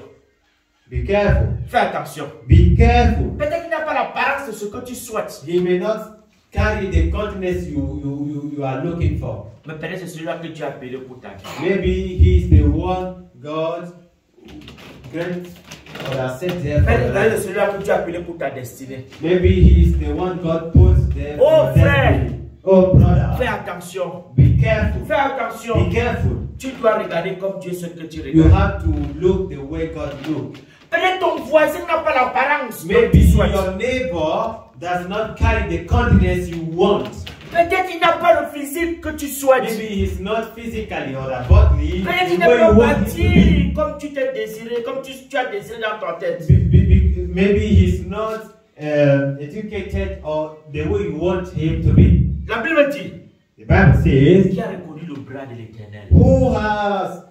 Be careful. Fais attention. Be careful. Peut-être qu'il n'a pas l'apparence de ce que tu souhaites. He may not carry the countenance you are looking for. Mais peut-être c'est celui-là que Dieu a appelé pour ta vie. Maybe he is the one God grant or has set there for Peut-être your c'est life. celui-là que Dieu a appelé pour ta destinée. Maybe he is the one God puts there for Oh your frère. destiny. Oh brother. Fais attention. Be careful. Fais attention. Be careful. Tu dois regarder comme Dieu ce que tu You regardes. have to look the way God looks. Peut-être ton voisin n'a pas l'apparence. Maybe que tu souhaites. your neighbor does not carry the countenance you want. Peut-être qu'il n'a pas le physique que tu souhaites. Maybe he's not physically or bodily Peut-être the qu'il way n'est pas you want him to bâti be. comme tu t'es désiré, comme tu as désiré dans ta tête. Maybe he's not educated or the way you want him to be. La Bible dit, The Bible says, qui a reconnu le bras de l'Éternel. who has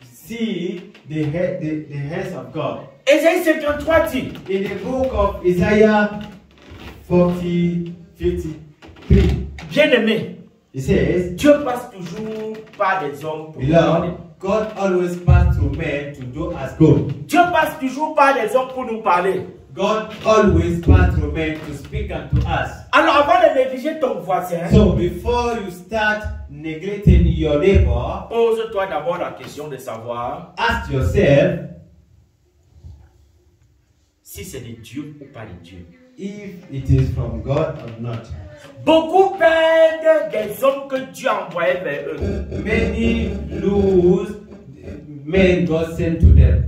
seen the hands of God? Ésaïe 53 dit, In the book of Isaiah 53, bien-aimé, it says, Dieu passe toujours par des hommes pour nous parler. Beloved, God always passes through men to do us good. Dieu passe toujours par des hommes pour nous parler. God always passes through men to speak unto us. Alors avant de négliger ton voisin, So before you start neglecting your neighbor, pose-toi d'abord la question de savoir ask yourself si c'est de Dieu ou pas de Dieu. if it is from God or not. Beaucoup perdent des hommes que Dieu a envoyés vers eux. Many lose men God sent to them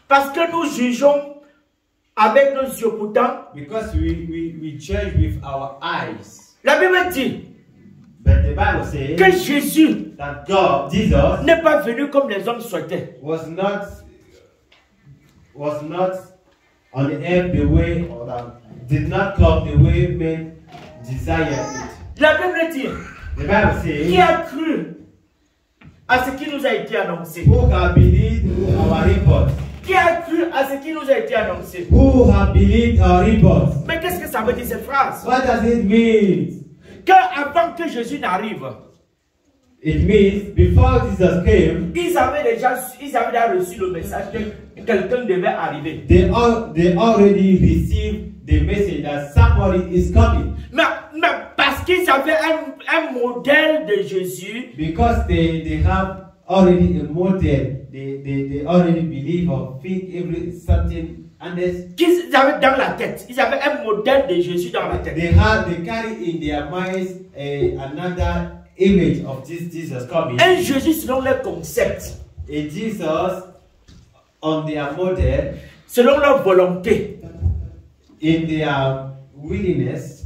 Parce que nous jugeons avec nos yeux pourtant. because we judge with our eyes. La Bible dit But the Bible says que Jésus that God, Jesus, n'est pas venu comme les hommes souhaitaient. was not on the earth the way or did not come the way men desire it. La Bible dit The Bible qui says, a cru à ce qui nous a été annoncé. who have believed our report? Qui a cru à ce qui nous a été annoncé. Who have believed our report? Mais qu'est-ce que ça veut dire ces phrases? What does it mean? Que avant que Jésus n'arrive, It means before Jesus came, ils avaient déjà reçu le message que quelqu'un devait arriver. they already received the message that somebody is coming. Mais parce qu'ils avaient un modèle de Jésus, Because they have already a model, they already believe or think something, and qu'ils avaient dans la tête. Ils avaient un modèle de Jésus dans la tête. they carry in their minds another image of this Jesus coming. Un Jésus selon leur concept, A Jesus on their model, selon leur volonté. in their willingness.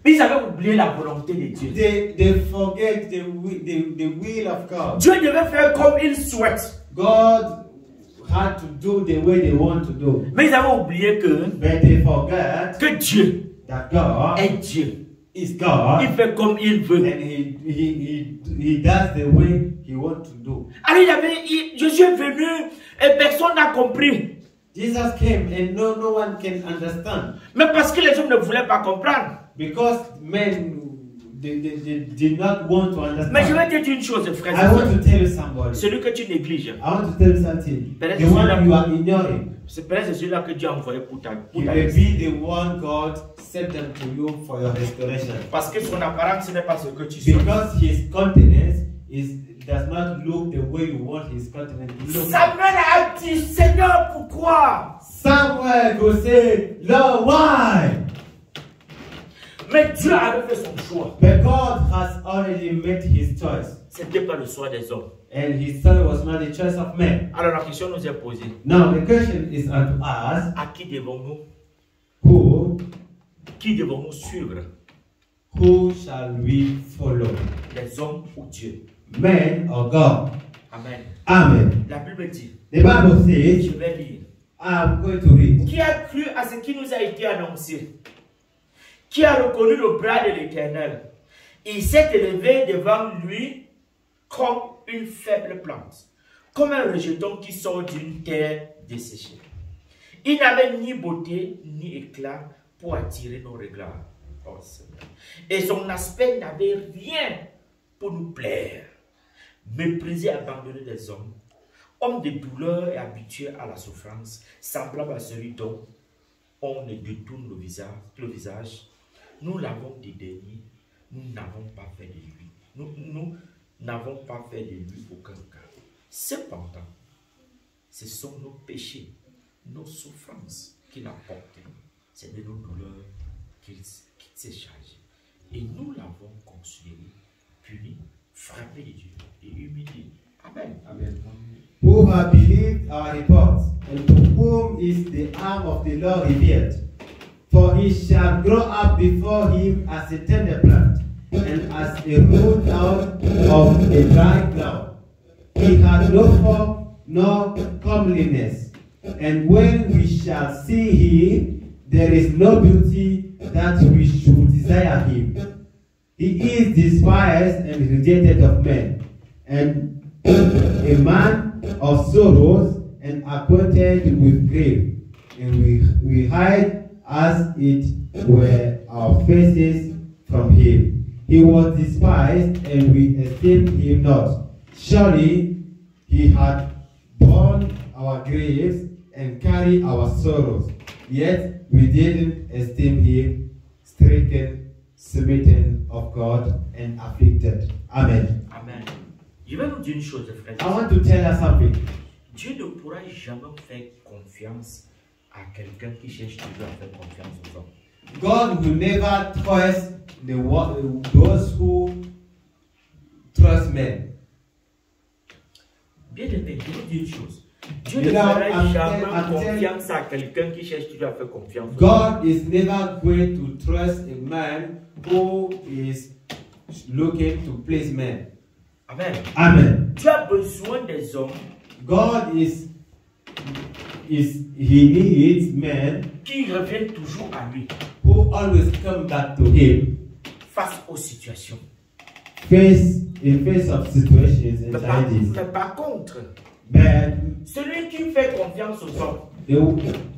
Mais ils avaient oublié la volonté de Dieu. They forget the will of God. Dieu devait faire comme il souhaite. God had to do the way they want to do. Mais ils avaient oublié But they forget que Dieu that God est Dieu. is God. Il fait comme il veut. And he does the way he wants to do. Alors Jésus est venu et personne n'a compris. Jesus came and no one can understand. Mais parce que les hommes ne voulaient pas comprendre. Because men they did not want to understand. Mais je vais te dire une chose, frère. I want to tell you somebody. Celui que tu négliges, I want to tell you something. Peut-être The one you are ignoring. c'est peut-être celui-là que Dieu a envoyé pour ta It may be the one God sent them to you for your restoration. Parce que son apparence n'est pas ce que tu souhaites. Because his countenance does not look the way you want his countenance to look. Samuel a dit, Seigneur, pourquoi? Samuel will say, Lord, why? Mais Dieu avait fait son choix. But God has already made his choice. Ce n'était pas le choix des hommes. And his son was not the choice of men. Alors la question nous est posée. Now the question is unto us, À qui devons-nous suivre? who shall we follow? Les hommes ou Dieu? Men or God? Amen. Amen. La Bible dit, The Bible says, je vais lire. I'm going to read. Qui a cru à ce qui nous a été annoncé? Qui a reconnu le bras de l'Éternel? Il s'est élevé devant lui comme une faible plante, comme un rejeton qui sort d'une terre desséchée. Il n'avait ni beauté ni éclat pour attirer nos regards. Oh, Seigneur. Et son aspect n'avait rien pour nous plaire. Méprisé, abandonné des hommes, homme de douleur et habitué à la souffrance, semblable à celui dont on ne détourne le visage, nous l'avons dédaigné, nous n'avons pas fait de lui. Nous n'avons pas fait de lui aucun cas. Cependant, ce sont nos péchés, nos souffrances qu'il a portées. C'est de nos douleurs qu'il s'est chargé. Et nous l'avons considéré, puni, frappé de Dieu et humilié. Amen. Amen. Who have believed our reports, and to whom is the arm of the Lord revealed. For he shall grow up before him as a tender plant, and as a root out of a dry ground. He has no form nor comeliness, and when we shall see him, there is no beauty that we should desire him. He is despised and rejected of men, and a man of sorrows and acquainted with grief, and we hide as it were our faces from him. He was despised, and we esteemed him not. Surely he had borne our griefs and carried our sorrows, yet we didn't esteem him stricken, smitten of God, and afflicted. Amen. Amen. Je vais nous dire une chose, frère. I want to tell us something. Dieu ne pourra jamais faire confiance à quelqu'un qui cherche toujours à faire confiance aux hommes. God will never trust those who trust men. Bien aimé, je vais vous dire une chose. Dieu ne fera jamais confiance à quelqu'un qui cherche toujours à faire confiance aux hommes. God is never going to trust a man who is looking to please men. Amen. Amen. Tu as besoin des hommes. God he needs men qui reviennent toujours à lui. Who always come back to him. Face aux situations. In face of situations and challenges. Mais par contre, celui qui fait confiance aux hommes.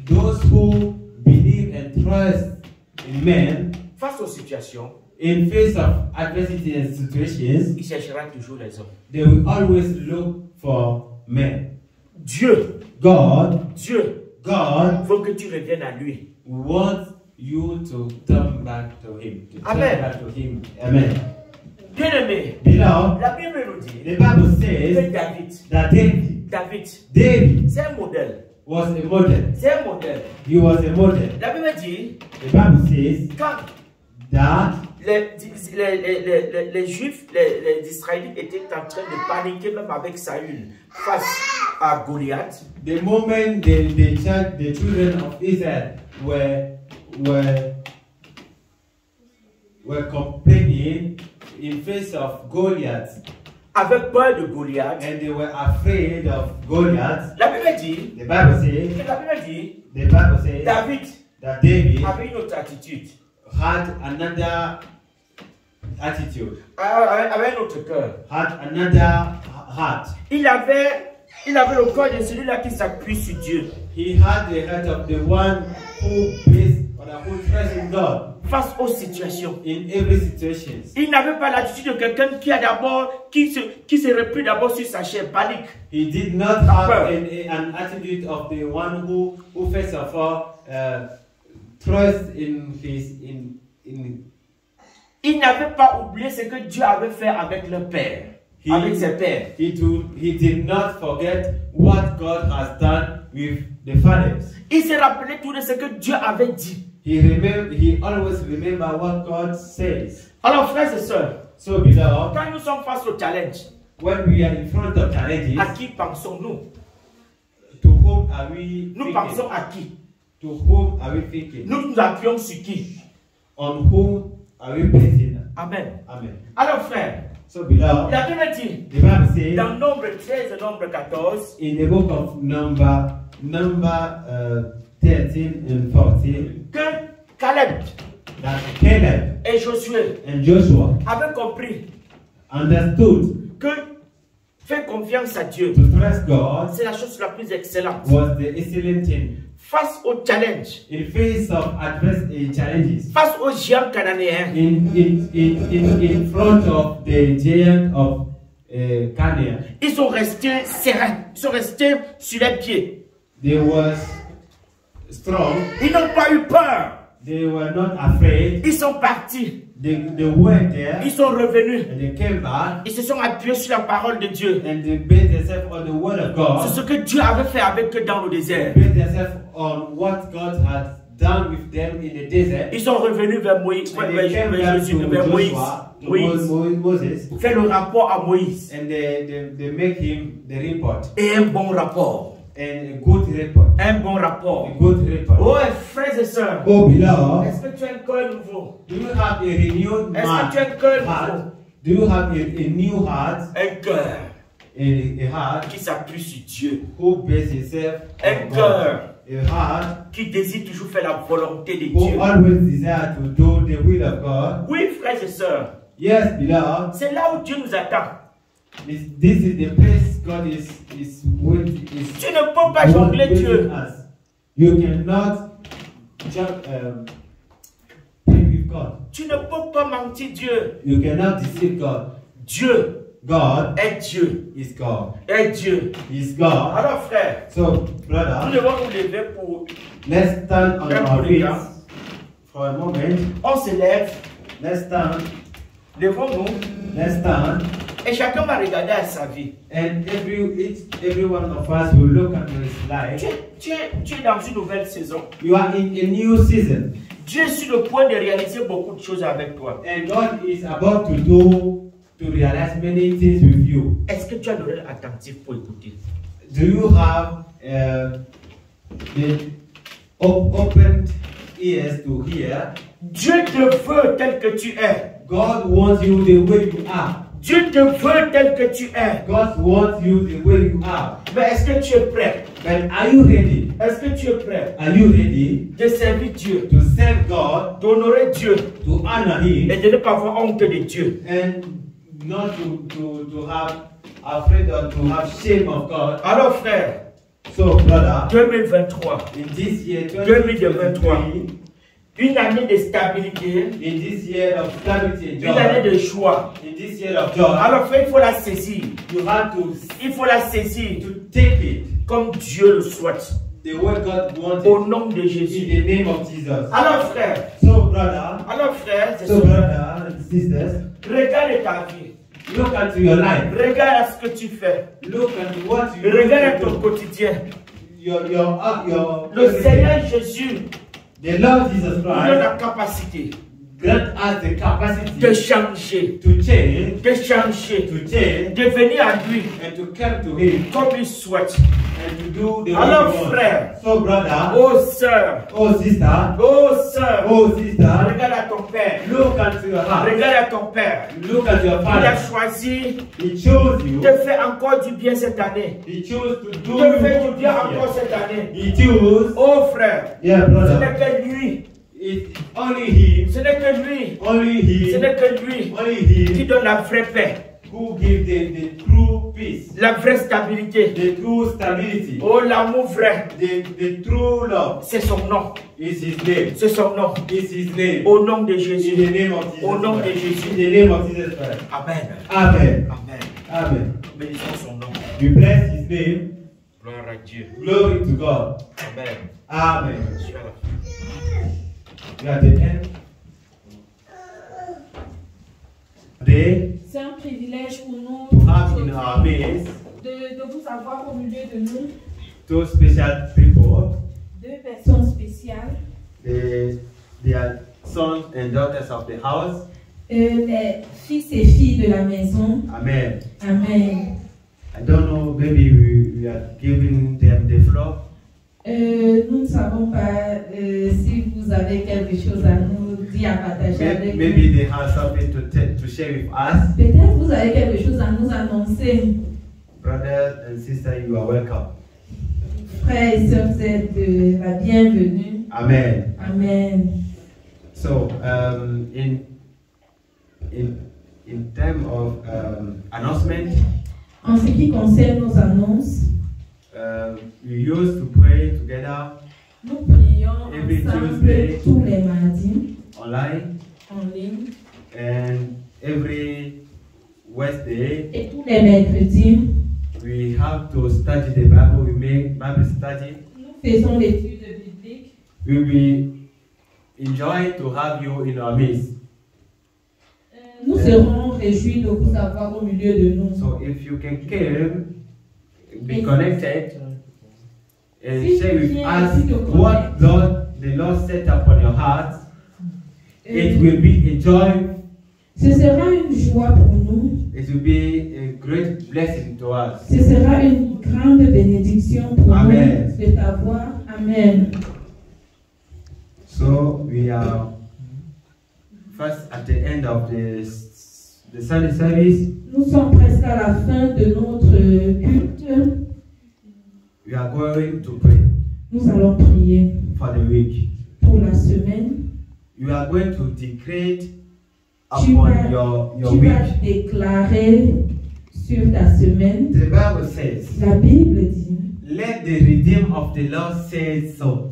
Those who believe and trust in men. Face aux situations. In face of adversity and situations, il cherchera toujours les hommes. They will always look for men. Dieu, God veut que tu reviennes à lui. Wants you to turn back to him. Amen. Back to him. Amen. Bien aimé, beloved, la Bible nous dit the Bible says that David, c'est un modèle. Was a model. C'est un modèle. He was a model. La Bible dit the Bible says that les Juifs, les Israélites étaient en train de paniquer même avec Saül face à Goliath. The moment the children of Israel were complaining in face of Goliath. Avec peur de Goliath. And they were afraid of Goliath. La Bible dit. The Bible says. La Bible dit. The Bible says. David avait une autre attitude. Had another attitude. Avait un autre cœur. Had another heart. Il avait le cœur de celui-là qui s'appuie sur Dieu. He had the heart of the one who trusts in God. Face aux situations. In every situation. Il n'avait pas l'attitude de quelqu'un qui se replie d'abord sur sa chair, panique. He did not have an attitude of the one who first of all trust in his Il n'avait pas oublié ce que Dieu avait fait avec le père. Avec ses pères. He did not forget what God has done with the fathers. Il se rappelait tout de ce que Dieu avait dit. He always remember what God says. Alors frères et sœurs, so beloved, quand nous sommes face au challenge, when we are in front of challenges, à qui pensons-nous? To whom are we Nous pensons à qui? To whom are we thinking? Nous nous appuyons sur qui? On whom are we placing? Amen. Amen. Alors frère, so beloved, la Bible dit, the Bible says, dans Nombre 13 et Nombre 14, in the book of Number 13 and 14, que Caleb et Josué avaient compris, understood, que faire confiance à Dieu, c'est la chose la plus excellente. Was the excellent thing. Face au challenge, in face of adverse challenges, face aux géants cananéens, in front of the giant of Canaan. Ils sont restés sereins. Ils sont restés sur les pieds. They was strong. Ils n'ont pas eu peur. They were not afraid. Ils sont partis. They went there. Ils sont revenus. And they came back. Ils se sont appuyés sur la parole de Dieu. And they based themselves on the word of God. C'est ce que Dieu avait fait avec eux dans le désert. Based themselves on what God had done with them in the desert. Ils sont revenus vers Moïse. Moses. Fait le rapport à Moïse. And they make him the report. Et un bon rapport. And a good report. Un bon rapport. A good report. Oh, frères et sœurs. Oh, beloved. Est-ce que tu as un cœur nouveau? Do you have a renewed Est-ce que tu as un cœur nouveau? Do you have a new heart? Un cœur. A heart qui s'appuie sur Dieu. Who bases itself un on cœur. A heart qui désire toujours faire la volonté de who Dieu. Always desire to do the will of God. Oui, frères et sœurs. Yes, beloved. C'est là où Dieu nous attend. This is the place God is tu ne peux pas jongler Dieu. You cannot play with God. Tu ne peux pas mentir Dieu. You cannot deceive God. Dieu. God est Dieu. Is God. Est Dieu. Is God. Alors frère. So, brother. Nous devons nous lever pour. Let's stand on our feet for a moment. On se lève. Let's stand. Levons-nous. Let's stand. Et chacun va regarder à sa vie. And every one of us will look at his life. Tu es dans une nouvelle saison. You are in a new season. Dieu est sur le point de réaliser beaucoup de choses avec toi. And God is about to realize many things with you. Est-ce que tu as l'oreille attentive pour écouter? Do you have the open ears to hear? Dieu te veut tel que tu es. God wants you the way you are. Dieu te veut tel que tu es. God wants you the way you are. Mais est-ce que tu es prêt? But are you ready? Est-ce que tu es prêt? Are you ready? De servir Dieu. To serve God. D'honorer Dieu. To honor Him. Et de ne pas avoir honte de Dieu. And not to have afraid or to have shame of God. Alors frère. So brother. 2023. In this year 2023. Une année de stabilité. In this year of stability and joy. Une année de joie. In this year of joy. Alors frère, il faut la saisir. Il faut la saisir. To take it. Comme Dieu le souhaite. The way God wants it. Au nom de Jésus. In the name of Jesus. Alors frère. So brother. Alors frère. So brother and sisters. Regarde ta vie. Look at your life. Regarde à ce que tu fais. Look at what you do. Regarde à ton quotidien. Le Seigneur Jésus. The Lord Jesus Christ. Nous donne la capacité. Grant us the capacity de changer, to change, de venir à lui, and to come to Him, comme il souhaite. And to do the alors frère, so brother, oh sœur, oh sister, regarde à ton père, look at your heart, regarde à ton père, look at your father. Il a choisi, He chose you, de faire encore du bien cette année. He chose to do de faire du bien encore cette année. He chose, oh frère, yeah, brother. Ce n'est que lui. It's only Him. Ce n'est que lui. Only Him. Ce n'est que lui. Only Him. Qui donne la vraie paix. Who gives the true peace. La vraie stabilité. The true stability. Oh, l'amour vrai. The true love. C'est son nom. Is His name. C'est son nom. Is His name. Au nom de Jésus. In the name of Jesus. Au nom de Jésus. In the name of Jesus Christ. Amen. Amen. Amen. Amen. Bénissons son nom. We bless His name. Gloire à Dieu. Glory to God. Amen. Amen. We are at the end. C'est un privilège pour nous to have in our midst de vous avoir au milieu de nous. Two special people. Deux personnes spéciales. They are sons and daughters of the house. Les fils et filles de la maison. Amen. Amen. I don't know, maybe we are giving them the floor. Nous ne savons pas si vous avez quelque chose à nous dire, à partager avec nous. Maybe they have something to share with us. Peut-être vous avez quelque chose à nous annoncer. Brothers and sisters, you are welcome. Frères et sœurs, vous êtes la bienvenue. Amen. Amen. So, in terms of announcement, en ce qui concerne nos annonces, we used to pray together. Nous prions every ensemble Tuesday, tous les mardis online, en ligne, and every Wednesday, et tous les mercredis, we have to study the Bible. We make Bible study. nous faisons l'étude biblique. We will enjoy to have you in our midst. Nous serons réjouis de vous avoir au milieu de nous. So if you can come, be connected, and Si share tu with viens us ici te what the Lord set up on your heart. It will be a joy. Ce sera une joie pour nous. It will be a great blessing to us. Ce sera une grande bénédiction pour Amen. nous de t'avoir. Amen. So we are first at the end of the Sunday service. Nous sommes presque à la fin de notre culte. We are going to pray Nous allons prier for the week. pour la semaine. You are going to decree Tu upon vas, your tu vas week. déclarer sur ta semaine. The Bible says, La Bible dit, let the redeemed of the Lord say so.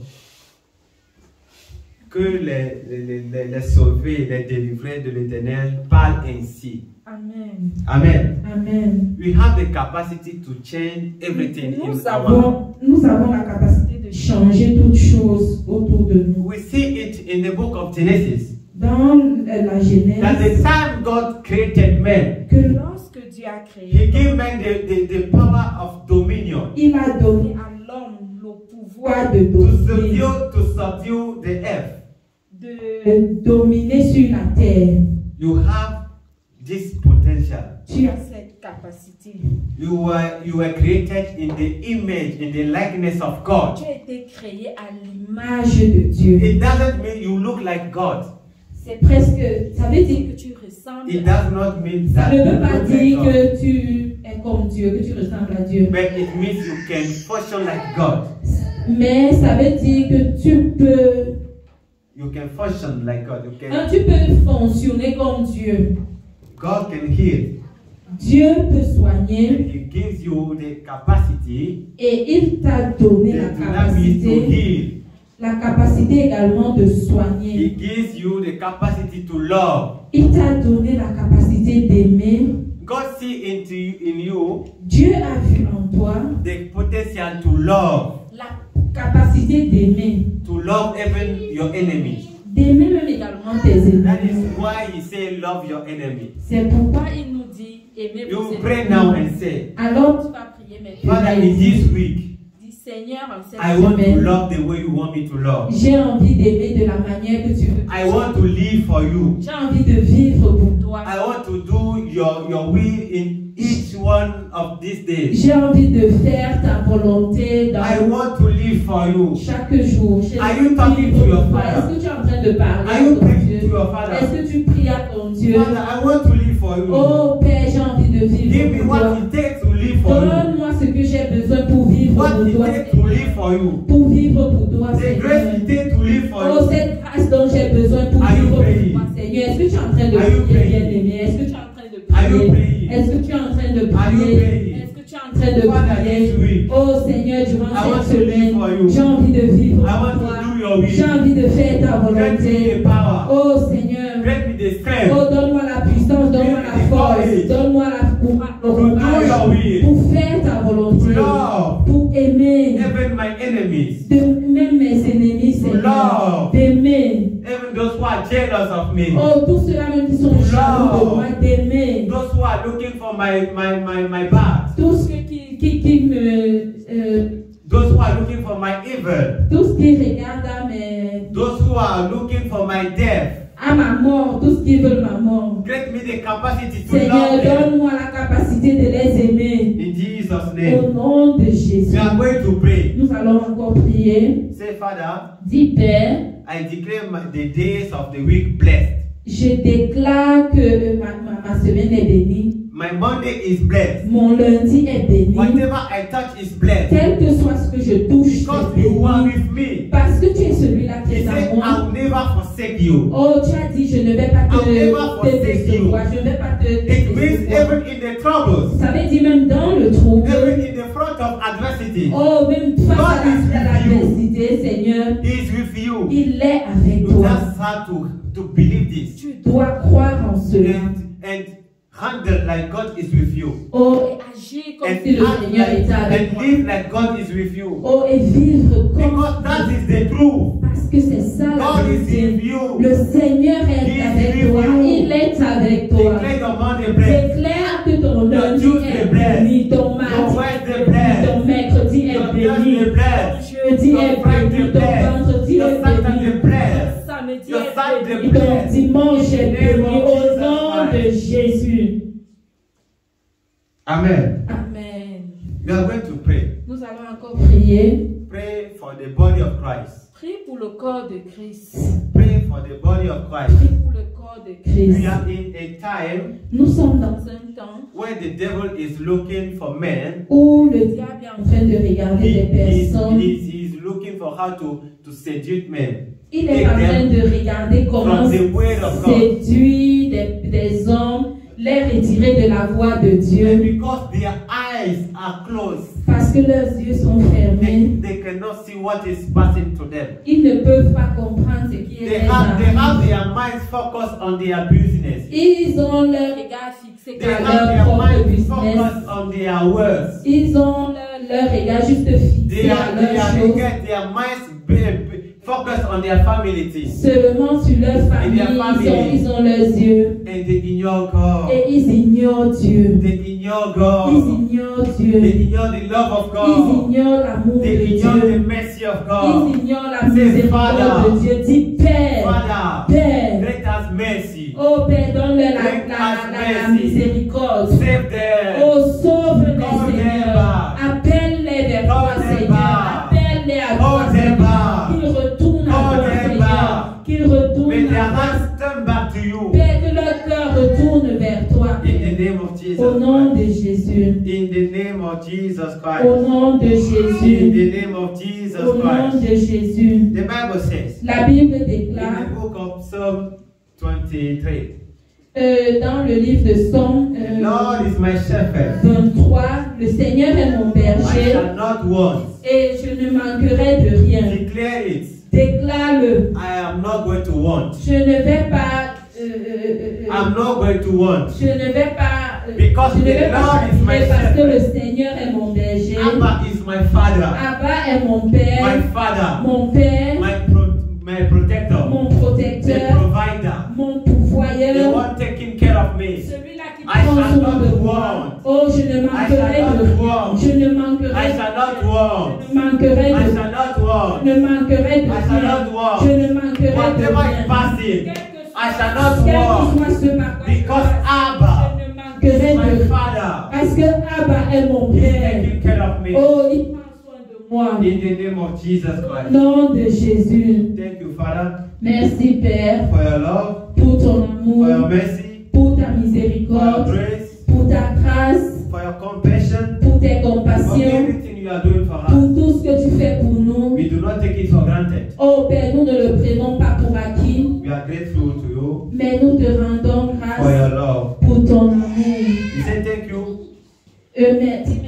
Que les sauvés, les délivrés de l'Éternel parlent ainsi. Amen. Amen. Amen. We have the capacity to change everything in our. Nous avons la capacité de changer toutes choses autour de nous. We see it in the book of Genesis. Dans la Genèse, That the time God created man, que lorsque Dieu a He créé, gave man the power of dominion il a donné à l'homme le pouvoir de to subdue the earth. de dominer sur la terre. You have this potential. Tu as cette capacité. You were created in the image, in the likeness of God. Tu as été créé à l'image de Dieu. It doesn't mean you look like God. C'est presque, ça veut dire que tu ressembles. It does not mean Ça that ne you veut pas look dire like God. que tu es comme Dieu, que tu ressembles à Dieu. But it means you can function like God. Mais ça veut dire que tu peux, You can function like God. You tu peux fonctionner comme Dieu. God can heal. Dieu peut soigner He gives you the capacity, et il t'a donné the la dynamic to capacité, heal. la capacité également de He soigner. gives you the capacity to love. Il t'a donné la capacité d'aimer. God see in you Dieu a vu en toi the potential to love capacité d'aimer. to love even your enemy. D'aimer même également tes That is ennemis. why He say love your enemy. C'est pourquoi il nous dit aimer vos You pray ennemis. now and say, Alors tu vas prier maintenant. Father, in this week, Dis Seigneur, en cette I want to semaine, love the way you want me to love. j'ai envie d'aimer de la manière que tu veux. I want to live for you. J'ai envie de vivre pour toi. I want to do your will in each one of these days. J'ai envie de faire ta volonté dans I want to live for you. chaque jour. Are you talking to your father? Est-ce que tu es en train de parler Are à you ton praying Dieu? to your father? Est-ce que tu pries à ton Dieu? Father, I want to live for you. Oh Père, j'ai envie de Give vivre me pour what toi. it takes to live for you. Donne-moi ce que j'ai besoin pour vivre What pour it toi. takes to live for you. Pour vivre pour toi, The grace Seigneur. it takes to live for Oh, you. cette grâce dont j'ai besoin pour Are you vivre praying? pour toi, Seigneur. Est-ce que tu es en train de Are you prier, praying? bien-aimé? Est-ce que tu es en train de Are you prier? praying? Est-ce que tu es en train de Are you prier? praying? Est-ce que tu es en train de Father, this prier? week, Oh Seigneur, durant I want cette to live semaine, for you. j'ai envie de vivre I want pour to toi. do your will. J'ai envie de faire ta Grant me volonté. the power. Oh Seigneur. Grant me the strength Oh, donne-moi la puissance, donne-moi la force, donne-moi le courage your will. pour faire ta to volonté, love pour aimer even my enemies, même mes ennemis, Seigneur, love. d'aimer. even those who are jealous of me, Oh, tous ceux-là même qui sont jaloux de moi, d'aimer. those who are looking for my bad, Tous ceux qui me... those who are looking for my evil, tous qui regardent à mes... those who are looking for my death. à ma mort, tous qui veulent ma mort. Grant me the capacity to Seigneur, love them. donne-moi la capacité de les aimer. In Jesus' Au name, nom de Jésus. we are going to pray. Nous allons encore prier. Say, Father, Dis, Père, I declare the days of the week blessed. je déclare que ma semaine est bénie. My Monday is blessed. Mon lundi est béni. Whatever I touch is blessed. Quel que soit ce que je touche, Because c'est you are béni. with me. Parce que tu es celui-là qui He est said, à moi. I'll never forsake you. Oh, tu as dit, je ne vais pas I'll never forsake te décevoir. Je ne vais pas te It means décevoir. even in the troubles, Ça veut dire même dans le trouble. even in the front of adversity, Oh, même face God à is with l'adversité, Seigneur, He is with you. il est avec You toi. just have to believe this. Tu dois croire en cela. And Handle like God is with you. Oh, et agis comme si le Seigneur était avec toi. And live like God is with you. Oh, et vivre comme Because that is the truth. parce que c'est ça la God is vérité. with you. Le Seigneur est avec toi. Il est avec toi. Declare your Monday blessed. Déclare que ton lundi Tuesday est blessed. béni, ton mardi Your Wednesday est béni, blessed. ton mercredi est Your béni, Thursday ton blessed. jeudi Your est Friday béni, ton blessed. vendredi Your est Saturday béni, blessed. ton samedi Your est Sunday béni, ton blessed. dimanche est In the name béni, of au Jesus nom de Christ. Jésus. Amen. Amen. We are going to pray. Nous allons encore prier. Pray for the body of Christ. Prie pour le corps de Christ. Pray for the body of Christ. Prie pour le corps de Christ. We are in a time Nous sommes dans un temps where the devil is looking for men. où le diable est en train de regarder des personnes. He's looking for how to seduce men. Il est en train de regarder comment from the word of God. séduire des hommes, les retirer de la voie de And Dieu. because their eyes are closed, Parce que leurs yeux sont fermés, they cannot see what is passing to them. ils ne peuvent pas comprendre ce qui est They déjà. have their minds focused on their business. Ils ont leur regard fixé They sur have leur their propre minds business. focused on their words. Ils ont leur regard juste fixé à leurs choses. Their minds focused on their family. Seulement sur leur famille, ils ont leurs yeux. And they ignore God. Et ils ignorent Dieu. They ignore God. Ils ignorent Dieu. They ignore the love of God. Ils ignorent l'amour de They ignore Dieu. the mercy of God. Ils ignorent la miséricorde de Dieu. Dis Père, Father, Père. grant us mercy. Oh Père, donne-leur la miséricorde. Save them. Oh, sauve-les, Call them Seigneur. back. Appelle-les vers toi, Call them Seigneur. back. Appelle-les à toi, Call them Seigneur. back. Qu'ils retournent à Call toi, them Seigneur. back. Qu'ils retournent May their à toi. hearts turn back to you. Père, que leur cœur retourne vers toi, In the Père. name of Jesus Au nom de Christ. Jésus. In the name of Jesus Au Christ. nom de In Jésus. the name of Jesus Au nom Christ. de Jésus. The Bible says La Bible in déclare the book of Psalm 23, dans le livre de Psaume the Lord is my shepherd. 23, le Seigneur est mon I berger shall not want. et je ne manquerai de rien. Declare it. Déclare-le. I am not going to want. Je ne vais pas. I'm not going to want. Je ne vais pas. Because Je ne vais the pas Lord is my chagrer parce que le shepherd. Seigneur est mon berger. Abba is my father. Abba est mon My père. father. Mon père. My protector. Mon The protecteur. provider. Mon The pourvoyeur. one taking care of me. Celui-là qui I prend shall soin de not moi. want. Oh, je ne I manquerai shall de not rien. want. Je ne manquerai I de shall not rien. want. Je ne manquerai I de shall not want. Je ne manquerai de I shall rien. not want. Je ne manquerai de Whatever is rien. passing, I shall not Quel que want. soit ce par quoi Because je Abba ne manquerai is de my rien. father. Parce que Abba est mon He's père. taking care of me. Oh, il prend soin de moi. In the name of Jesus Au Christ. nom de Jésus. Thank you, Father, Merci, Père, for your love, pour ton for your amour, mercy, pour ta for your miséricorde, grace, pour ta grâce, for your compassion, pour tes for compassions, everything you are doing for us. pour tout ce que tu fais pour nous. We do not take it for granted. Oh Père, nous ne le prenons pas pour acquis, We are grateful to you mais nous te rendons for grâce your love. pour ton amour. We say thank you Merci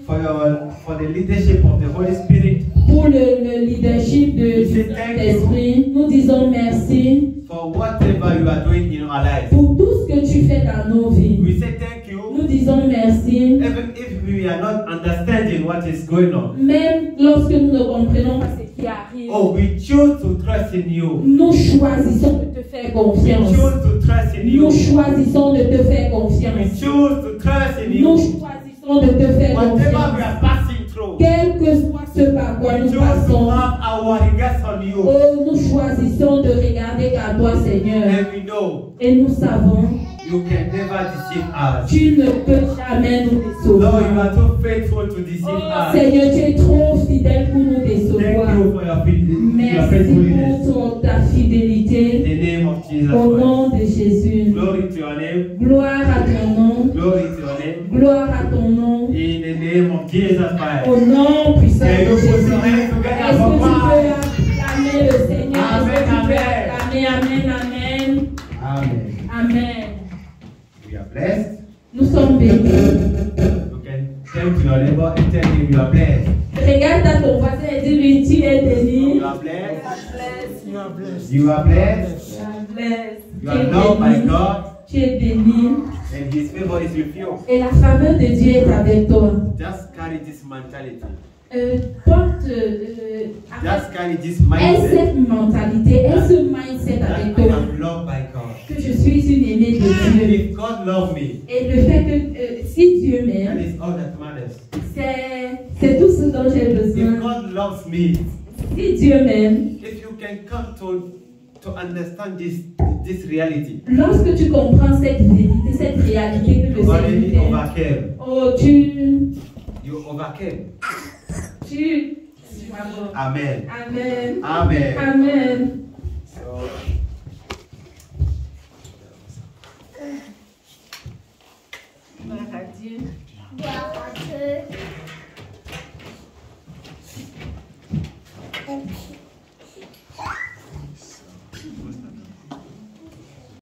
for the leadership of the Holy Spirit, pour le leadership du Saint-Esprit. Nous disons merci for whatever you are doing in our lives. pour tout ce que tu fais dans nos vies. We say thank you Nous disons merci, even if we are not understanding what is going on. même lorsque nous ne comprenons pas ce qui arrive. Oh, we choose to trust in you. Nous choisissons de te faire We confiance. choose to trust in you. Nous choisissons de te faire We confiance. choose to trust in Nous you. choisissons de te faire Whatever we confiance. are passing through, Quel que soit ce par quoi we nous choose to passons, have our regards on you. oh, nous choisissons de regarder qu'à toi, Seigneur. And we know Et nous savons, you can never deceive us. tu ne peux jamais nous Lord, you décevoir. are too faithful to deceive Oh, us. Seigneur, tu es trop fidèle pour nous Thank décevoir. you for your Merci faithfulness. pour ta In fidélité. the name of Jesus Au Christ. nom de Jésus. Glory to your name. Gloire à ton nom. Glory to your name. Gloire à ton nom. In the name of Jesus Christ. Au nom puissant de Can you put Jésus. your hands Est-ce together que for tu peux God? acclamer le Seigneur? Est-ce que tu peux Amen, acclamer? Amen, amen. Amen. Amen. We are blessed. Nous sommes bénis. You can turn to your neighbor and tell him you are blessed. Regarde à ton voisin et dis-lui, tu es béni. You are blessed. You are blessed. You are blessed. Bless. You are loved by God. Tu es béni. And His favor is with you. Et la faveur de Dieu est avec toi. Just carry this mentality. Just carry this mindset. Cette mentalité, ce mindset avec toi. I am loved by God. Que je suis une aimée de Dieu. If God loves me, et le fait que si Dieu m'aime, that is all that matters. C'est tout ce dont j'ai besoin. If God loves me, si Dieu m'aime, if you can come to understand this reality, lorsque tu comprends cette vérité, cette réalité que le Seigneur t'aime, oh you overcame. Amen. Amen. Amen. Amen. So, gloire à Dieu. Gloire à Dieu.